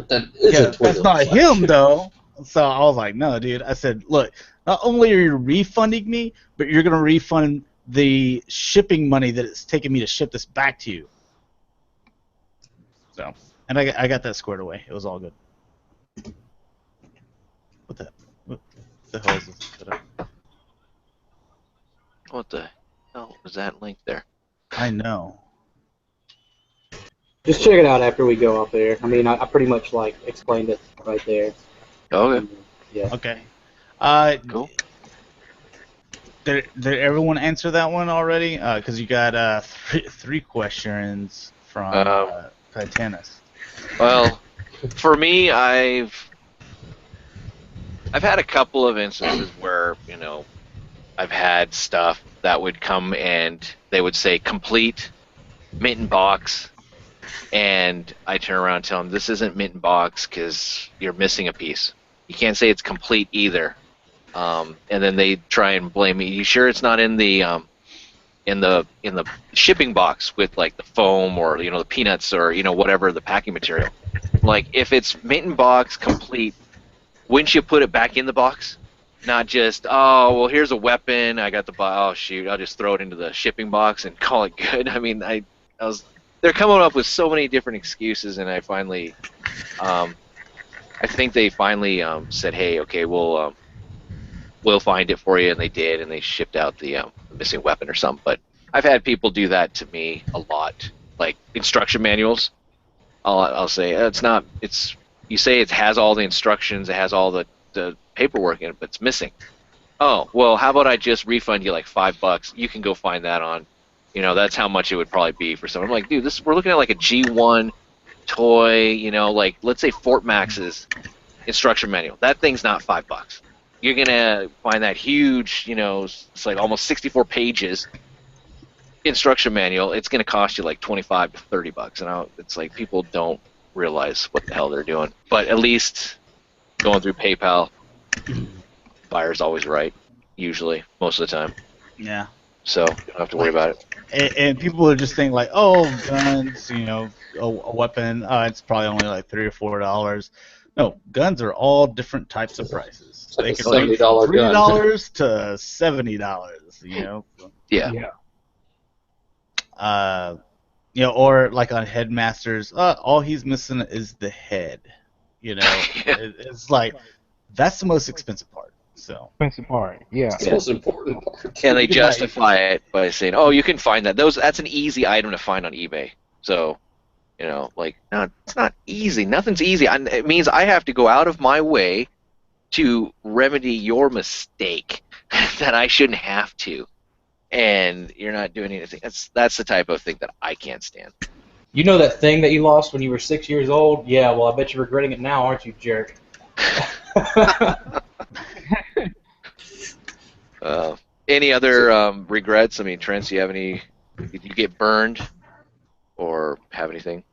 that isn't what That's it not looks like. him though. So I was like, no, dude. I said, look, not only are you refunding me, but you're gonna refund the shipping money that it's taken me to ship this back to you. So, and I got that squared away. It was all good. What the hell is this? What the hell was that link there? I know. Just check it out after we go off there. I mean, I pretty much like explained it right there. Okay. Yeah. Okay. Cool. Did everyone answer that one already? Because you got three questions from Titanis. Well, for me, I've had a couple of instances where, you know, I've had stuff that would come and they would say complete mint in box, and I turn around and tell them this isn't mint in box because you're missing a piece. You can't say it's complete either. And then they try and blame me. You sure it's not in the shipping box with like the foam or, you know, the peanuts or, you know, whatever the packing material? Like, if it's mint in box complete, wouldn't you put it back in the box? Not just, oh, well, here's a weapon. I got the oh shoot, I'll just throw it into the shipping box and call it good. I mean, they're coming up with so many different excuses, and I finally, I think they finally said, hey, okay, we'll find it for you, and they did, and they shipped out the missing weapon or something. But I've had people do that to me a lot, like instruction manuals. I'll say it's not. You say it has all the instructions, it has all the paperwork in it, but it's missing. Oh, well, how about I just refund you like $5? You can go find that on, you know, that's how much it would probably be for someone. I'm like, dude, we're looking at like a G1 toy, you know, like let's say Fort Max's instruction manual. That thing's not $5. You're gonna find that huge, you know, it's like almost 64 pages, instruction manual, it's going to cost you like $25 to $30, and it's like people don't realize what the hell they're doing. But at least going through PayPal, buyer's always right, usually, most of the time. Yeah. So you don't have to worry about it. And people are just thinking like, oh, guns, a weapon, it's probably only like $3 or $4. No, guns are all different types of prices. It's like They a can range from $70 gun. $3 to $70. Yeah. Or like on Headmasters, all he's missing is the head. It's like that's the most expensive part. So Expensive part. Yeah. It's the most important part. And they justify it by saying, "Oh, you can find that. That's an easy item to find on eBay." So, no, it's not easy. Nothing's easy. It means I have to go out of my way to remedy your mistake that I shouldn't have to, and you're not doing anything. That's the type of thing that I can't stand. You know that thing that you lost when you were 6 years old? Yeah, well, I bet you're regretting it now, aren't you, jerk? Any other regrets? I mean, Trent, do you have any? Did you get burned or have anything?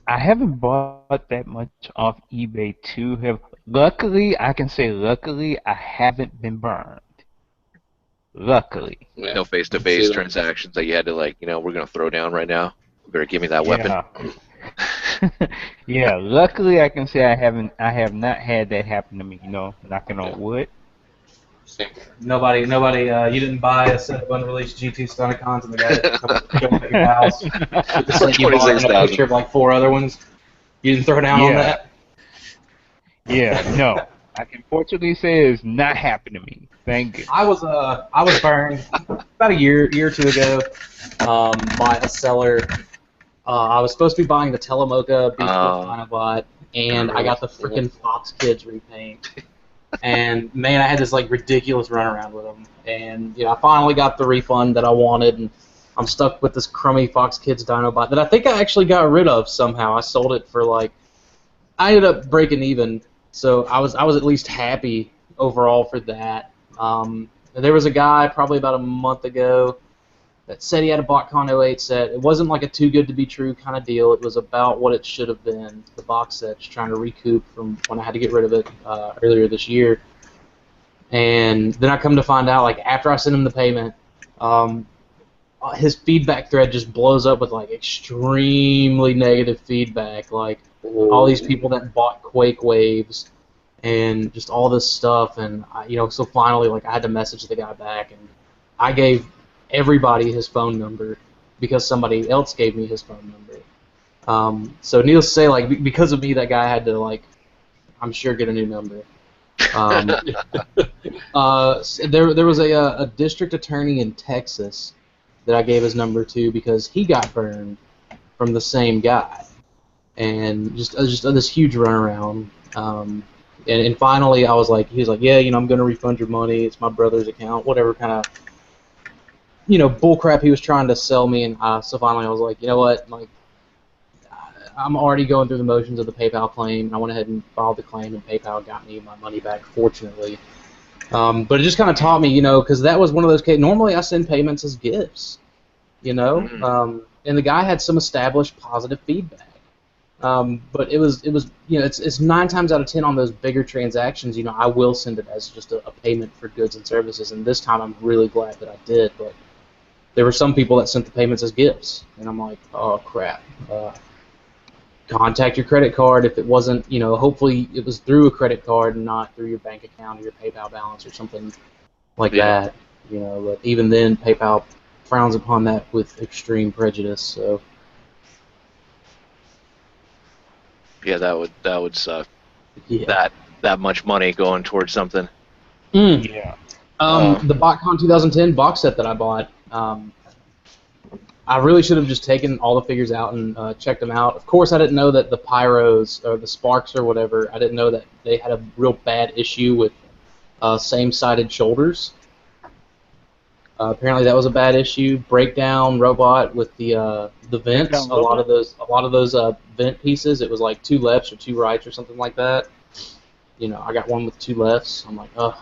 I haven't bought that much off eBay to have. Luckily, I can say luckily, I haven't been burned. Luckily. Yeah. No face-to-face transactions that you had to we're gonna throw down right now. You better give me that weapon. Yeah, luckily I can say I have not had that happen to me, knocking on wood. Nobody, you didn't buy a set of unreleased G2 Stunticons and the guy that came up at your house with the set you bought and a picture of like 4 other ones. You didn't throw down on that? Yeah, no. I can fortunately say it's not happened to me. Thank you. I was burned about a year or two ago by a seller. I was supposed to be buying the Telemoka Beast Dinobot, and I got the freaking Fox Kids repaint. And man, I had this ridiculous runaround with them. And I finally got the refund that I wanted, and I'm stuck with this crummy Fox Kids Dinobot that I think I actually got rid of somehow. I sold it for I ended up breaking even, so I was at least happy overall for that. There was a guy probably about a month ago that said he had a Botcon 08 set. It wasn't like a too good to be true kind of deal. It was about what it should have been, the box set, just trying to recoup from when I had to get rid of it earlier this year. And then I come to find out, after I sent him the payment, his feedback thread just blows up with, extremely negative feedback. All these people that bought Quake Waves and just all this stuff. And, so finally, I had to message the guy back. And I gave everybody his phone number because somebody else gave me his phone number. So needless to say, because of me, that guy had to I'm sure get a new number. There was a district attorney in Texas that I gave his number to because he got burned from the same guy, and just this huge runaround. And finally, he was like, yeah, I'm gonna refund your money. It's my brother's account, whatever kind of bullcrap he was trying to sell me, and so finally I was like, you know what, I'm already going through the motions of the PayPal claim, and I went ahead and filed the claim, and PayPal got me my money back, fortunately. But it just kind of taught me, because that was one of those cases. Normally I send payments as gifts, and the guy had some established positive feedback. But it was it's 9 times out of 10 on those bigger transactions, I will send it as just a payment for goods and services, and this time I'm really glad that I did, but there were some people that sent the payments as gifts, and I'm like, oh crap. Contact your credit card if it wasn't, hopefully it was through a credit card and not through your bank account or your PayPal balance or something like that. But even then, PayPal frowns upon that with extreme prejudice. So. Yeah, that would suck. Yeah. That much money going towards something. Yeah. The Botcon 2010 box set that I bought. I really should have just taken all the figures out and checked them out. Of course, I didn't know that the Pyros or the Sparks or whatever, I didn't know that they had a real bad issue with same-sided shoulders. Apparently, that was a bad issue. Breakdown robot with the vents. A lot of those vent pieces. It was like 2 lefts or 2 rights or something like that. I got one with 2 lefts. I'm like, ugh.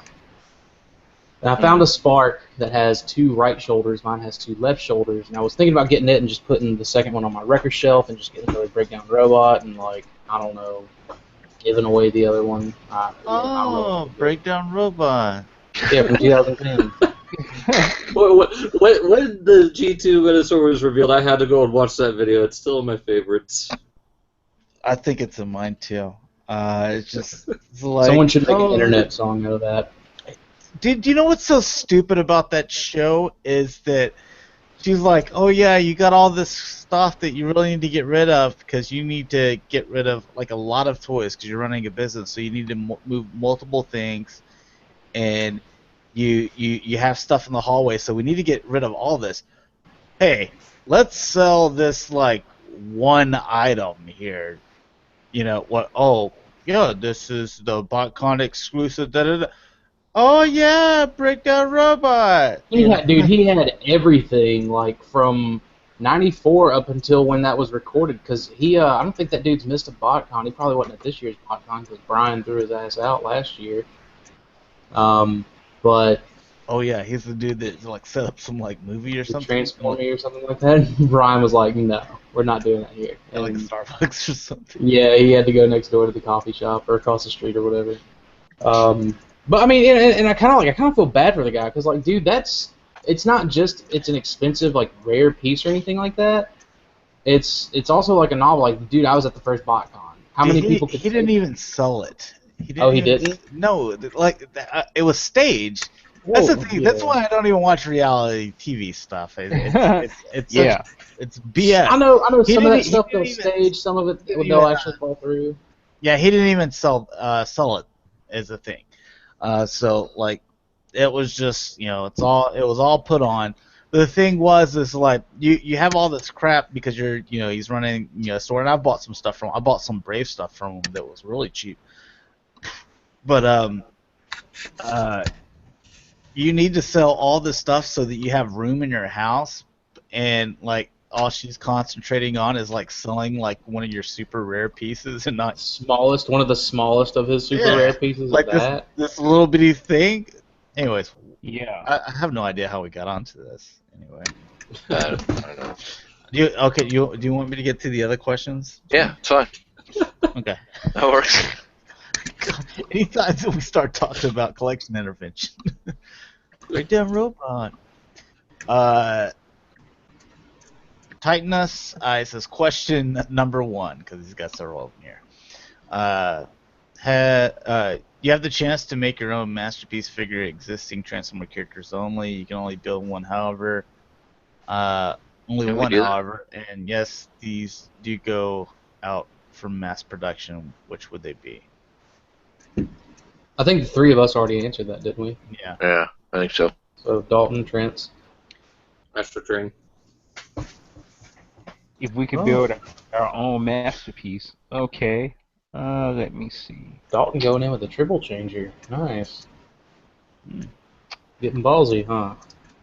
And I found a Spark that has 2 right shoulders. Mine has 2 left shoulders. And I was thinking about getting it and just putting the second one on my record shelf and just getting another breakdown robot and, like, I don't know, giving away the other one. I don't know Oh, what to do. breakdown robot. Yeah, from 2010. When the G2 Minosaur was revealed, I had to go and watch that video. It's still one of my favorites. I think it's in mine too. It's just it's like Someone should make an internet song out of that. Do you know what's so stupid about that show is that she's like, oh yeah, you got all this stuff that you really need to get rid of because you need to get rid of like a lot of toys because you're running a business, so you need to move multiple things, and you have stuff in the hallway, so we need to get rid of all this. Hey, let's sell this like one item here. You know what? Oh yeah, this is the Botcon exclusive. Da da da. Oh yeah, breakdown robot. He had everything, like, from 94 up until when that was recorded, because I don't think that dude's missed a BotCon. He probably wasn't at this year's BotCon because Brian threw his ass out last year. But Oh yeah, he's the dude that like set up some like movie or something. Transform Me or something like that. Brian was like, no, we're not doing that here. Yeah, like a And, Starbucks or something. yeah, he had to go next door to the coffee shop or across the street or whatever. But I mean, and I kind of feel bad for the guy because, like, dude, it's not just it's an expensive, like, rare piece or anything like that. It's also like a novel. Like, dude, I was at the first BotCon. How many people could? He didn't even sell it. He even, didn't? No, like it was staged. That's the thing. Yeah. That's why I don't even watch reality TV stuff. It's Yeah. it's BS. I know He some of that didn't- stuff he they'll didn't stage, some of it didn't they'll even, actually fall through. Yeah, he didn't even sell it as a thing. So like, it was just it was all put on. But the thing is like you have all this crap because he's running a store, and I bought some Brave stuff from him that was really cheap. But you need to sell all this stuff so that you have room in your house, and like all she's concentrating on is like selling like one of your super rare pieces and not One of the smallest of his super rare pieces like of that. this little bitty thing. Anyways, Yeah. I have no idea how we got onto this. Anyway, I don't know. do you want me to get to the other questions? Yeah, it's fine. Okay. That works. God, anytime that we start talking about collection intervention, breakdown robot. Titanus says question number 1 because he's got several of them here. You have the chance to make your own masterpiece figure existing Transformer characters only. You can only build one, however. Only Can we one, do that? however. And yes, these do go out for mass production. Which would they be? I think the 3 of us already answered that, didn't we? Yeah. Yeah, I think so. So Dalton, Trent. Astro Train. If we could build our own masterpiece, okay. Let me see. Dalton going in with a triple changer. Nice. Getting ballsy, huh?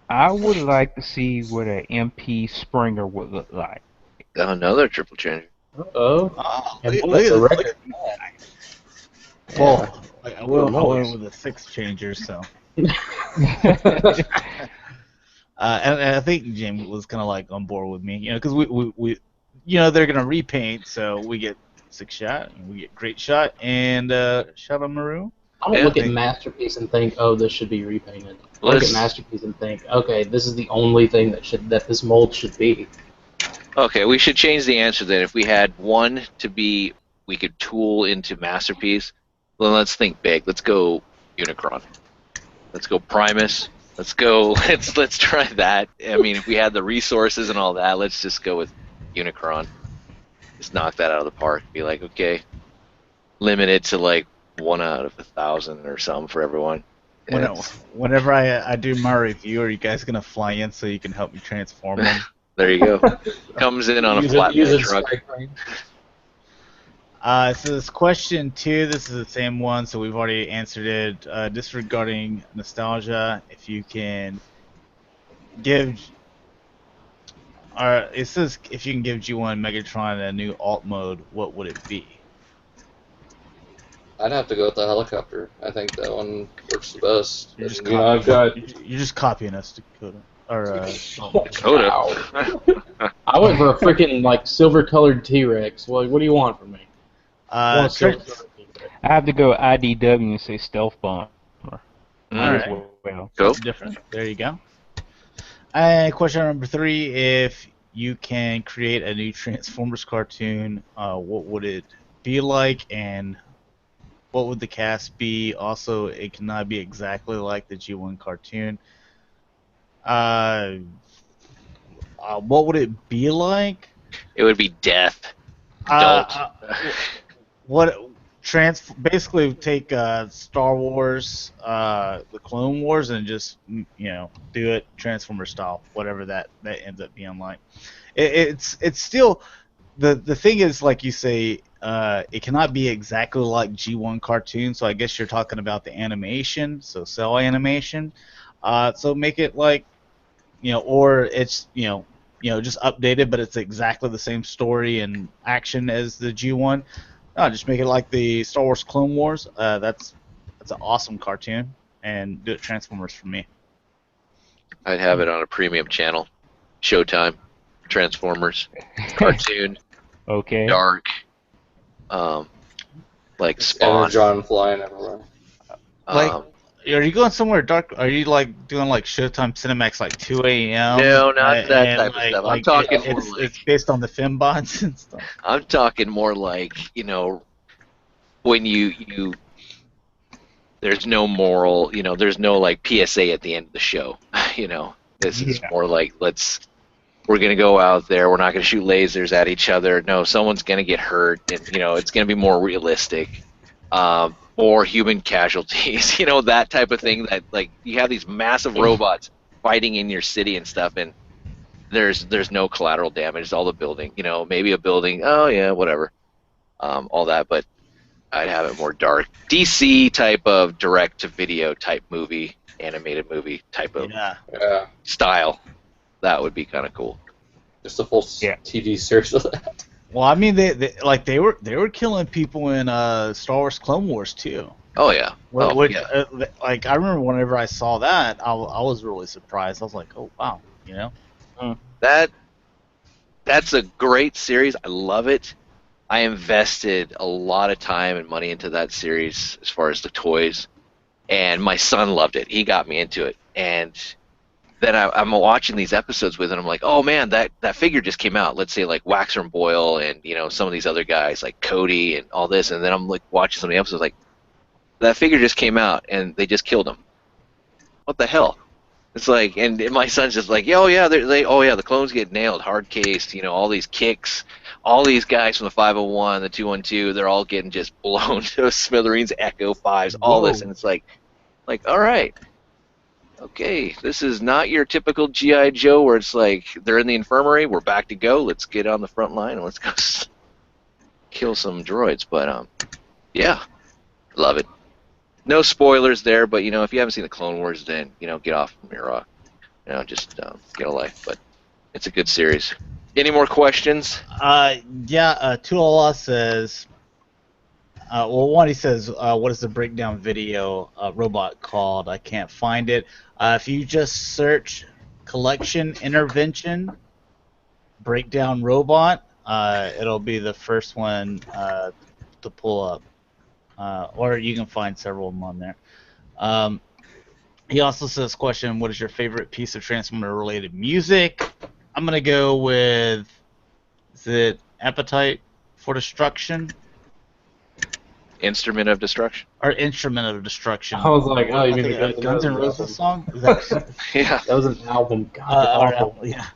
I would like to see what an MP Springer would look like. Another triple changer. Uh-oh. Oh, And look what's at the this. record? Well, I went Nice. with a 6 changer, so. And I think James was kind of like on board with me, because we they're gonna repaint, so we get 6 shot, and we get great shot, and shot on Maru. I don't Yeah. look at Masterpiece and think, oh, this should be repainted. I look at Masterpiece and think, okay, this is the only thing that this mold should be. Okay, we should change the answer then. If we had one to be, we could tool into Masterpiece, then let's think big. Let's go Unicron. Let's go Primus. Let's go. Let's try that. I mean, if we had the resources and all that, let's just go with Unicron. Just knock that out of the park. Be like, okay, limit it to like 1 out of 1,000 or something for everyone. Whenever I do my review, are you guys gonna fly in so you can help me transform them? There you go. Comes in on a flatbed truck. So this question 2, this is the same one, so we've already answered it. Disregarding nostalgia, if you can give, it says if you can give G1 Megatron a new alt mode, what would it be? I'd have to go with the helicopter. I think that one works the best. You're just And, I've got. you're just copying us, Dakota. Or Coda. I went for a freaking like silver-colored T-Rex. Well, what do you want from me? I want a Trent, silver-colored T-Rex. I have to go IDW and say stealth bomber. Might as Alright. well. Cool. different. There you go. And question number 3: if you can create a new Transformers cartoon, what would it be like, and what would the cast be? Also, it cannot be exactly like the G1 cartoon. What would it be like? It would be death. Uh, Don't. what basically take Star Wars, the Clone Wars, and just do it Transformer style, whatever that ends up being like. It's still the thing is, like you say, it cannot be exactly like G1 cartoon. So I guess you're talking about the animation, so cell animation. So make it like or it's just updated, but it's exactly the same story and action as the G1. No, just make it like the Star Wars Clone Wars. That's an awesome cartoon, and do it Transformers for me. I'd have it on a premium channel. Showtime. Transformers. Cartoon. Okay. Dark. Like Spawn. John flying everywhere. Like, are you going somewhere dark? Are you like doing like Showtime Cinemax like 2 a.m.? No, not that type of stuff. I'm talking more it's based on the fembots and stuff. I'm talking more like, when you there's no moral, there's no like PSA at the end of the show. This is more like we're gonna go out there, we're not gonna shoot lasers at each other. No, someone's gonna get hurt, and it's gonna be more realistic. Or human casualties, that type of thing. That like you have these massive robots fighting in your city and stuff, and there's no collateral damage. It's all the building, maybe a building. Oh yeah, whatever, all that. But I'd have it more dark, DC type of direct-to-video type movie, animated movie type of style. That would be kind of cool. Just a full TV series of that. Well, I mean, they were killing people in Star Wars Clone Wars too. Oh yeah. Like I remember whenever I saw that, I was really surprised. I was like, oh wow, That's a great series. I love it. I invested a lot of time and money into that series as far as the toys, and my son loved it. He got me into it, and then I'm watching these episodes with him. I'm like, oh man, that figure just came out. Let's say like Waxer and Boyle, and some of these other guys like Cody and all this. And then I'm like watching some of the episodes, like that figure just came out and they just killed him. What the hell? It's like, and my son's just like, the clones get nailed, hard cased. All these kicks, all these guys from the 501, the 212, they're all getting just blown to smithereens, Echo 5s, all this, and it's like, all right. Okay, this is not your typical G.I. Joe where it's like they're in the infirmary, we're back to go, let's get on the front line and let's go kill some droids. But yeah, love it. No spoilers there, but if you haven't seen the Clone Wars, then get off from your rock. Just get a life. But it's a good series. Any more questions? Tulala says. One, he says, what is the breakdown video robot called? I can't find it. If you just search Collection Intervention Breakdown Robot, it'll be the first one to pull up. Or you can find several of them on there. He also says, question, what is your favorite piece of Transformer-related music? I'm going to go with, is it Appetite for Destruction? Instrument of Destruction. Or Instrument of Destruction. I was like, oh, you mean the Guns N' Roses song? Is that yeah. That was an album. God, album, yeah.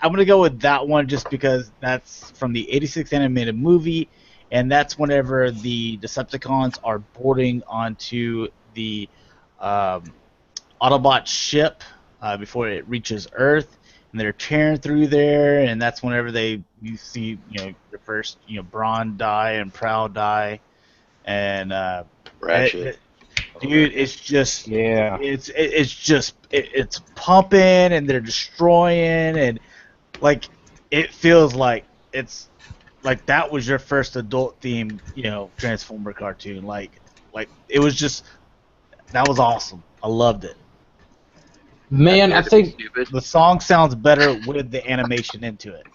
I'm gonna go with that one just because that's from the '86 animated movie, and that's whenever the Decepticons are boarding onto the Autobot ship before it reaches Earth. And they're tearing through there, and that's whenever you see the first Brawn die and Prowl die, and Ratchet. Dude, it's just it's pumping, and they're destroying, and like it feels like it's like that was your first adult themed, Transformer cartoon. Like it was just that was awesome. I loved it. Man, I think Stupid. The song sounds better with the animation into it.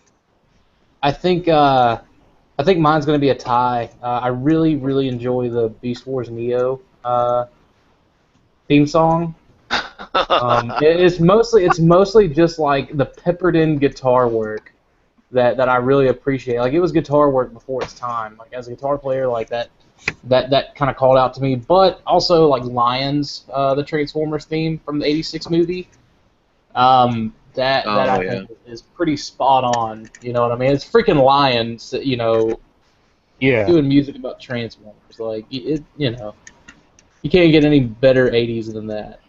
I think mine's gonna be a tie. I really, really enjoy the Beast Wars Neo theme song. It's mostly just like the peppered in guitar work that I really appreciate. Like it was guitar work before its time. Like as a guitar player, like that kind of called out to me. But also like Lions, the Transformers theme from the '86 movie. That I think is pretty spot on. You know what I mean? It's freaking Lions, Yeah. doing music about Transformers. Like you can't get any better '80s than that.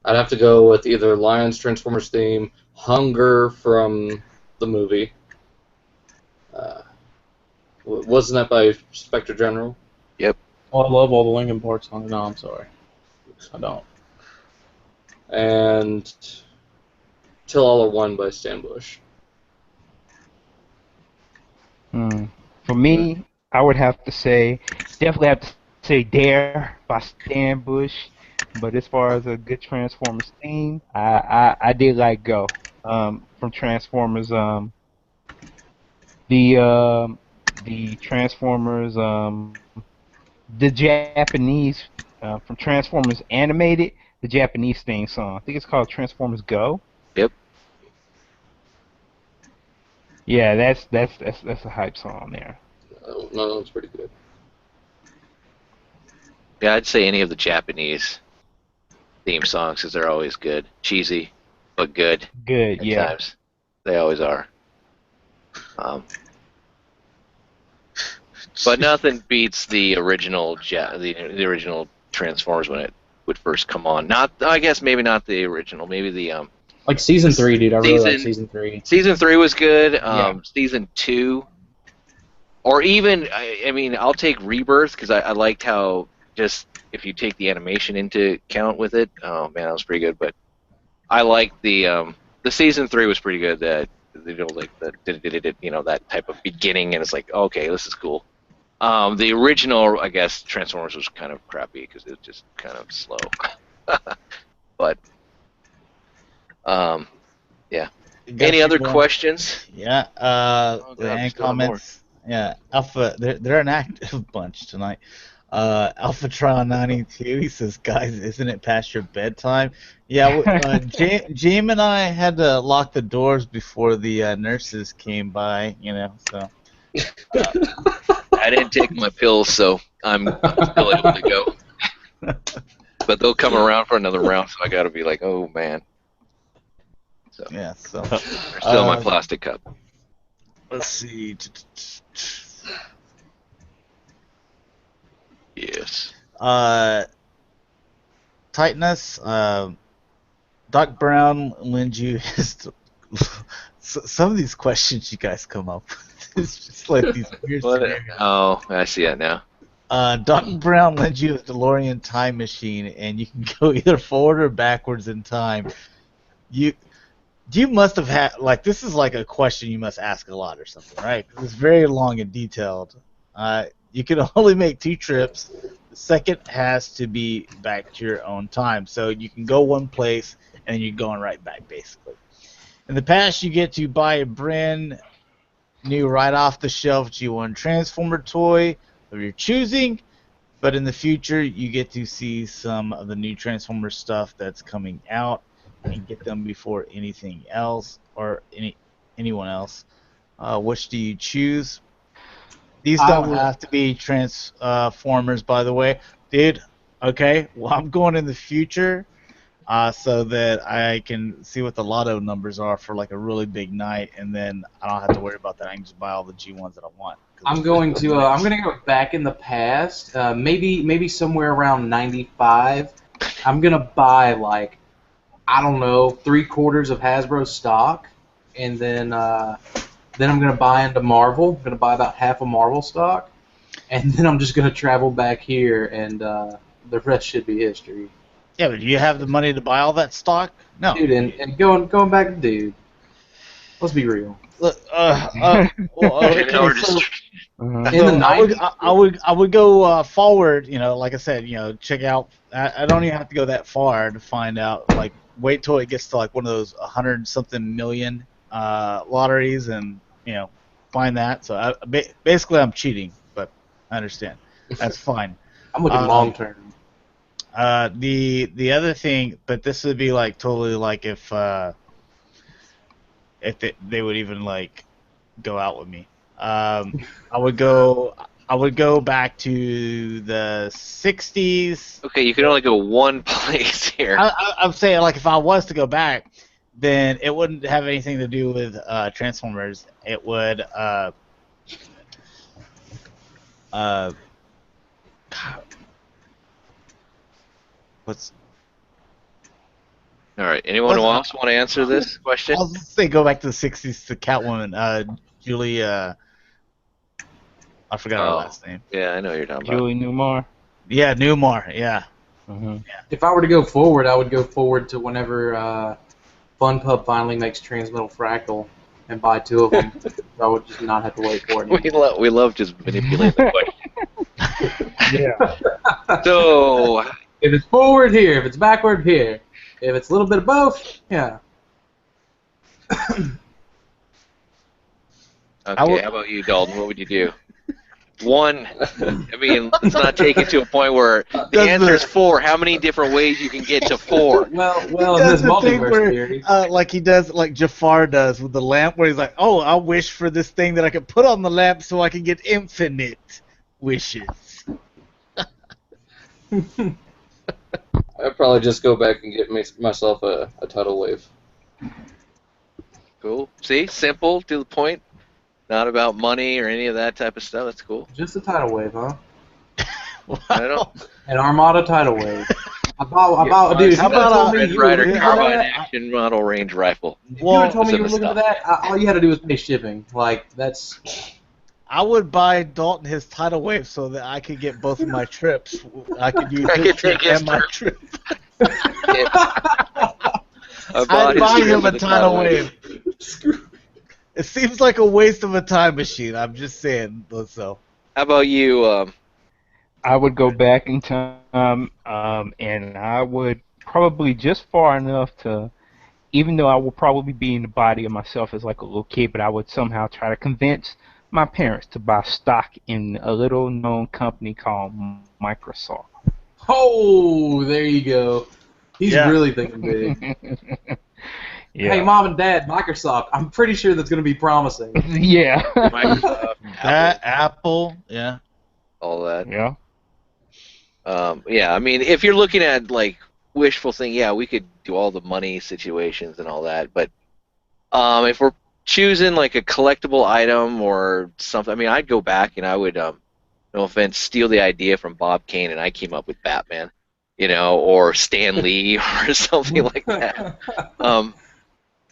I'd have to go with either Lions Transformers theme, Hunger from the movie. Wasn't that by Spectre General? Yep. Oh, I love all the Linkin Park songs. No, I'm sorry, I don't. And Till All Are One by Stan Bush. For me, I would definitely have to say Dare by Stan Bush. But as far as a good Transformers theme, I did like Go from Transformers. The Transformers the Japanese from Transformers Animated, the Japanese theme song. I think it's called Transformers Go. Yep. Yeah, that's a hype song there. No, that's pretty good. Yeah, I'd say any of the Japanese theme songs because they're always good, cheesy, but good. Good, At yeah. times, they always are. But nothing beats the original the original Transformers when it would first come on. I guess maybe not the original. Maybe the Like season 3, dude. I really like season 3. Season 3 was good. Yeah. Season 2, or even I mean, I'll take Rebirth because I liked how just if you take the animation into account with it. Oh man, that was pretty good. But I liked the season 3 was pretty good. That that type of beginning, and it's like okay, this is cool. The original, I guess, Transformers was kind of crappy because it was just kind of slow. But, yeah. Any other questions? Yeah. Any comments? Yeah. Alpha, they're an active bunch tonight. AlphaTron92, he says, guys, isn't it past your bedtime? Yeah, Jim and I had to lock the doors before the nurses came by, so. I didn't take my pills, so I'm still able to go. But they'll come around for another round, so I got to be like, oh man. So yeah, so they're still in my plastic cup. Let's see. Yes. Titanus, Doc Brown lends you his. Some of these questions you guys come up with. It's just like these weird scenarios. Oh, I see that now. Doc Brown lends you a DeLorean time machine, and you can go either forward or backwards in time. You must have had, like, this is like a question you must ask a lot or something, right? 'Cause it's very long and detailed. You can only make 2 trips. The second has to be back to your own time. So you can go one place, and you're going right back, basically. In the past, you get to buy a brand new right-off-the-shelf G1 Transformer toy of your choosing, but in the future, you get to see some of the new Transformer stuff that's coming out and get them before anything else or anyone else. Which do you choose? These don't have to be Transformers, by the way. Dude, okay, well, I'm going in the future so that I can see what the lotto numbers are for like a really big night, and then I don't have to worry about that. I can just buy all the G1s that I want. I'm going to go back in the past, maybe somewhere around 95. I'm gonna buy like, I don't know, 3/4 of Hasbro stock, and then I'm gonna buy into Marvel. I'm gonna buy about half of Marvel stock, and then I'm just gonna travel back here, and the rest should be history. Yeah, but do you have the money to buy all that stock? No. Dude, and going back, dude. Let's be real. Look, Or okay, just In the 90s, I would go forward. You know, like I said, you know, check out. I don't even have to go that far to find out. Like, wait till it gets to like one of those 100-something million lotteries, and you know, find that. So basically, I'm cheating, but I understand. That's fine. I'm looking long term. The other thing, but this would be like totally like if they would even like go out with me. I would go back to the 60s. okay. You can only go one place here. I'm saying like if I was to go back, then it wouldn't have anything to do with Transformers. It would what's All right. Anyone else want to answer this question? I'll just say go back to the 60s to Catwoman. Julie, I forgot her last name. Yeah, I know what you're talking about. Julie Newmar. Yeah, Newmar. Yeah. If I were to go forward, I would go forward to whenever FunPub finally makes Transmetal Fractal and buy 2 of them. I would just not have to wait for it. We love just manipulating the question. Yeah. So, If it's forward here, if it's backward here, if it's a little bit of both, yeah. okay, how about you, Dalton? What would you do? One, I mean, let's not take it to a point where the answer is 4. How many different ways you can get to 4? Well, in this multiverse theory. Like he does, like Jafar does with the lamp, where he's like, "Oh, I wish for this thing that I could put on the lamp so I can get infinite wishes." I'd probably just go back and get myself a tidal wave. Cool. See, simple, to the point. Not about money or any of that type of stuff. That's cool. Just a tidal wave, huh? I don't know. An Armada tidal wave. Dude, How about a Red Ryder carbine action model range rifle? If you would have told me you were looking for that, all you had to do was pay shipping. Like, that's... I would buy Dalton his tidal wave so that I could get both of my trips. I could use his trip and my trip. I'd buy him a tidal wave. It seems like a waste of a time machine. I'm just saying, so. How about you? I would go back in time, and I would probably just far enough to, even though I would probably be in the body of myself as like a little kid, but I would somehow try to convince my parents to buy stock in a little known company called Microsoft. Oh, there you go. He's really thinking big. Yeah. Hey, Mom and Dad, Microsoft. I'm pretty sure that's going to be promising. Yeah. Microsoft, Apple, yeah. All that. Yeah. Yeah, I mean, if you're looking at, like, wishful thing, yeah, we could do all the money situations and all that, but if we're choosing, like, a collectible item or something, I mean, I'd go back and I would, no offense, steal the idea from Bob Kane and I came up with Batman, you know, or Stan Lee or something like that.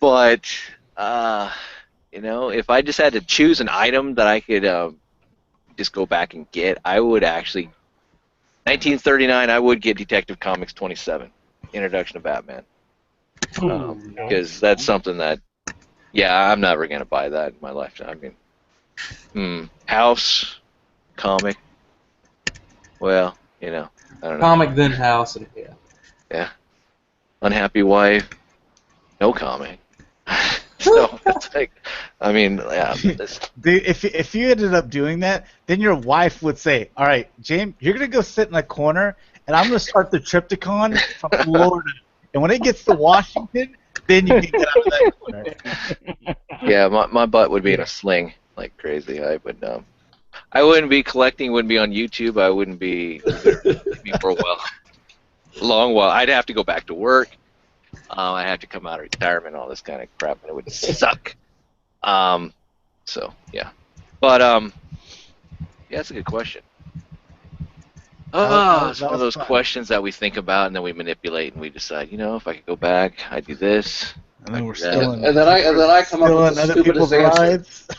But, you know, if I just had to choose an item that I could just go back and get, I would actually, 1939, I would get Detective Comics 27, Introduction to Batman. Because that's something that, yeah, I'm never going to buy that in my lifetime. I mean, house, comic, well, you know, I don't know. Comic, then house, and yeah. Yeah. Unhappy wife, no comic. So it's like, I mean, yeah. If you ended up doing that, then your wife would say, "All right, James, you're gonna go sit in a corner, and I'm gonna start the Triptychon from Florida, and when it gets to Washington, then you can get out of that corner." Yeah, my butt would be in a sling like crazy. I wouldn't be collecting. Wouldn't be on YouTube. I wouldn't be for a while, long while. I'd have to go back to work. I have to come out of retirement, all this kind of crap, and it would suck. So yeah, but yeah, that's a good question. It's one of those questions that we think about and then we manipulate and we decide, you know, if I could go back, I'd do this. And then we're And then I come up with the stupidest answer.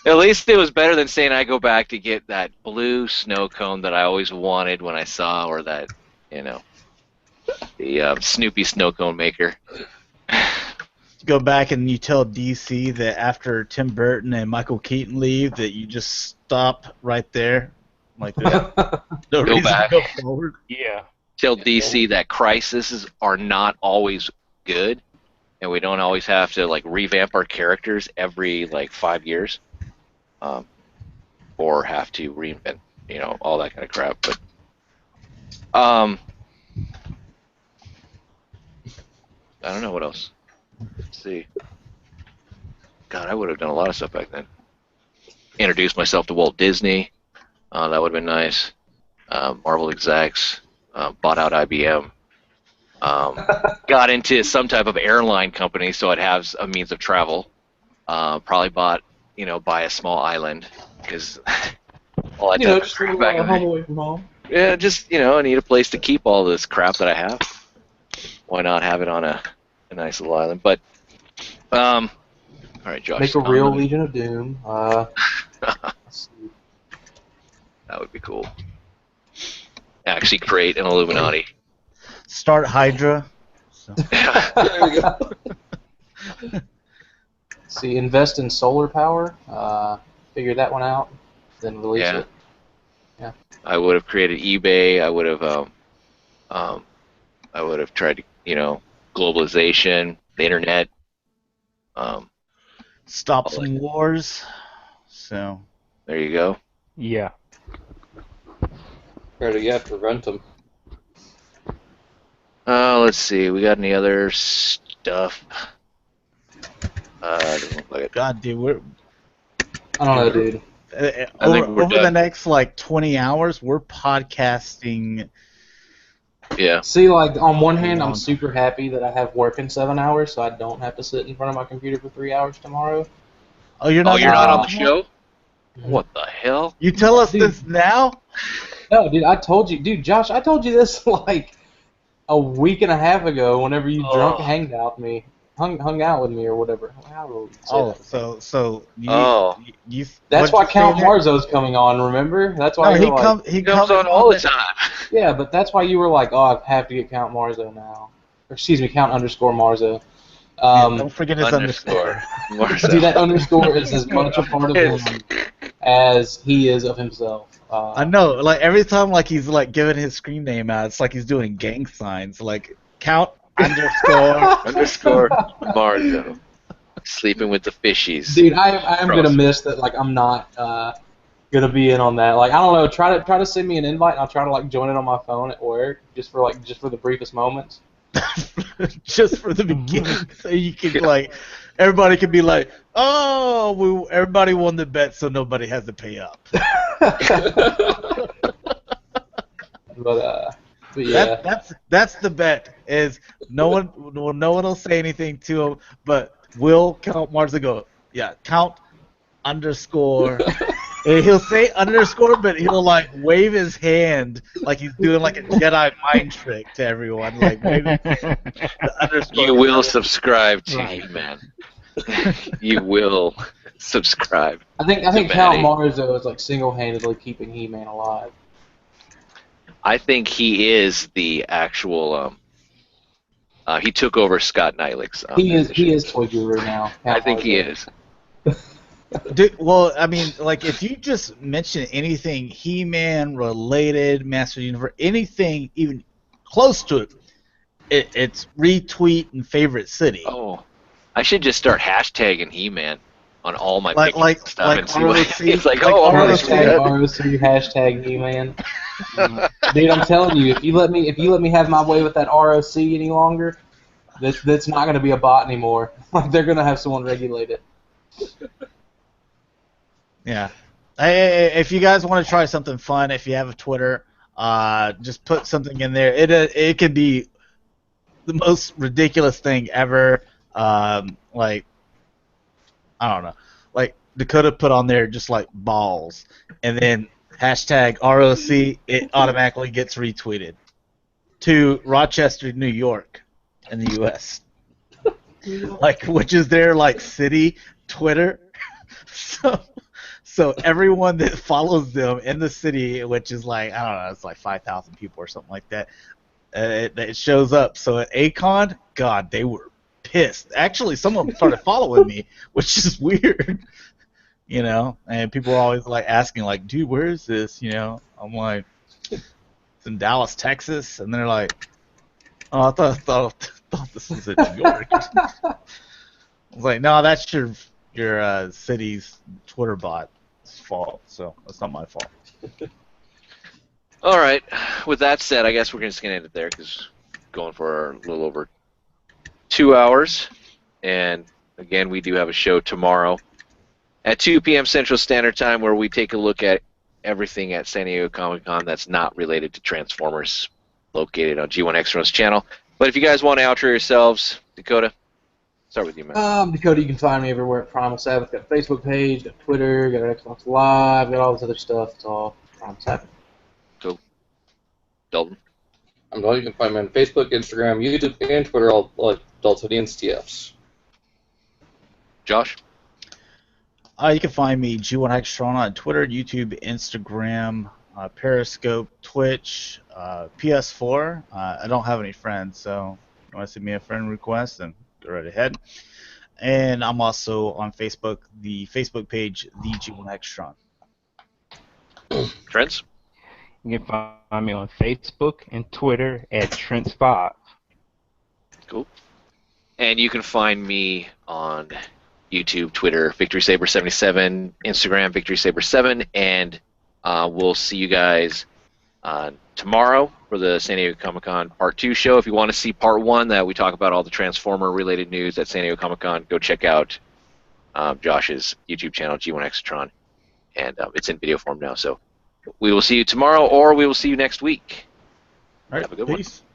At least it was better than saying I go back to get that blue snow cone that I always wanted when I saw, or that, you know, the Snoopy snow cone maker. go back and you tell DC that after Tim Burton and Michael Keaton leave, that you just stop right there, like there's no Go reason back. to go forward. Yeah. Tell DC that crises are not always good, and we don't always have to like revamp our characters every like 5 years, or have to reinvent, all that kind of crap. But I don't know what else. Let's see. God, I would have done a lot of stuff back then. Introduced myself to Walt Disney. That would have been nice. Marvel execs. Bought out IBM. Got into some type of airline company so I'd have a means of travel. Probably buy a small island because all I did was just crap back in home the away from home. Yeah, just I need a place to keep all this crap that I have. Why not have it on a nice little island? But all right, Josh. Make a real Legion of Doom. Let's see. That would be cool. Actually create an Illuminati. Start Hydra. So. There we go. See, invest in solar power. Figure that one out. Then release it. Yeah. I would have created eBay. I would have tried to, globalization, the internet. Stop some wars. So. There you go. Yeah. Or do you have to rent them? Let's see. We got any other stuff? Doesn't look like it. God, dude, I don't know, dude. Over the next 20 hours, we're podcasting. Yeah. See, on one hand, I'm super happy that I have work in 7 hours, so I don't have to sit in front of my computer for 3 hours tomorrow. Oh, you're not on the show? What the hell? You tell us this now? No, dude, I told you. Dude, Josh, I told you this a week and a half ago whenever you drunk hung out with me or whatever. That's why Count Marzo's coming on, remember? That's why he comes on all the time. Yeah, but that's why you were like, I have to get Count Marzo now. Or, excuse me, Count _Marzo. Don't forget his underscore. Dude, that underscore is as much a part of him as he is of himself. I know, every time he's giving his screen name out, it's like he's doing gang signs, Count __ Marzo. Sleeping with the fishies. Dude, I am gonna miss that. I'm not gonna be in on that. I don't know. Try to send me an invite, and I'll try to join it on my phone at work, just for the briefest moments. Just for the beginning, so you can everybody can be like, oh, everybody won the bet, so nobody has to pay up. But yeah, that's the bet. Is no one will say anything to him, but will Count Marzo go? Yeah, Count _. And he'll say underscore, but he'll wave his hand like he's doing a Jedi mind trick to everyone. Maybe the underscore. You will subscribe to He-Man. You will subscribe. I think Count Marzo is single-handedly keeping He-Man alive. I think he is the actual. He took over Scott Neilich's. He is Toy Guru now. I think he is. Dude, well, I mean, if you just mention anything He-Man related, Master Universe, anything even close to it, it's retweet and favorite city. Oh, I should just start hashtagging He-Man on all my stuff and see what ROC, it's hashtag He-Man. Dude, I'm telling you, if you let me have my way with that ROC any longer, that's not going to be a bot anymore. They're going to have someone regulate it. Yeah. If you guys want to try something fun, if you have a Twitter, just put something in there. It could be the most ridiculous thing ever. I don't know. Dakota put on there just balls, and then hashtag ROC. It automatically gets retweeted to Rochester, New York, in the U.S. Which is their city Twitter. So everyone that follows them in the city, which is I don't know, it's 5,000 people or something like that, it shows up. So at Akon, God, they were pissed. Actually, some of them started following me, which is weird. You know, and people are always like asking, like, dude, where is this? You know, I'm like, it's in Dallas, Texas, and they're like, oh, I thought this was in New York. I was like, no, that's your city's Twitter bot's fault, so that's not my fault. All right. With that said, I guess we're just gonna end it there because going for a little over 2 hours, and again, we do have a show tomorrow at 2 p.m. Central Standard Time where we take a look at everything at San Diego Comic-Con that's not related to Transformers, located on G1 Extras channel. But if you guys want to outro yourselves, Dakota, start with you, man. Dakota, you can find me everywhere at Primal Sabbath. Got a Facebook page, got Twitter, got our Xbox Live, got all this other stuff. It's all Primal Sabbath. Cool. Dalton? You can find me on Facebook, Instagram, YouTube, and Twitter, all like Daltonians TFs. Josh? You can find me G1 Hextron on Twitter, YouTube, Instagram, Periscope, Twitch, PS4. I don't have any friends, so if you want to send me a friend request, then go right ahead. And I'm also on Facebook, the Facebook page, the G1 Hextron. Trents? You can find me on Facebook and Twitter at Trents5. Cool. And you can find me on YouTube, Twitter, VictorySaber77, Instagram, VictorySaber7, and we'll see you guys tomorrow for the San Diego Comic-Con Part 2 show. If you want to see Part 1, that we talk about all the Transformer-related news at San Diego Comic-Con, go check out Josh's YouTube channel, G1 Extron, and it's in video form now. So we will see you tomorrow, or we will see you next week. All right, Have a good peace. one.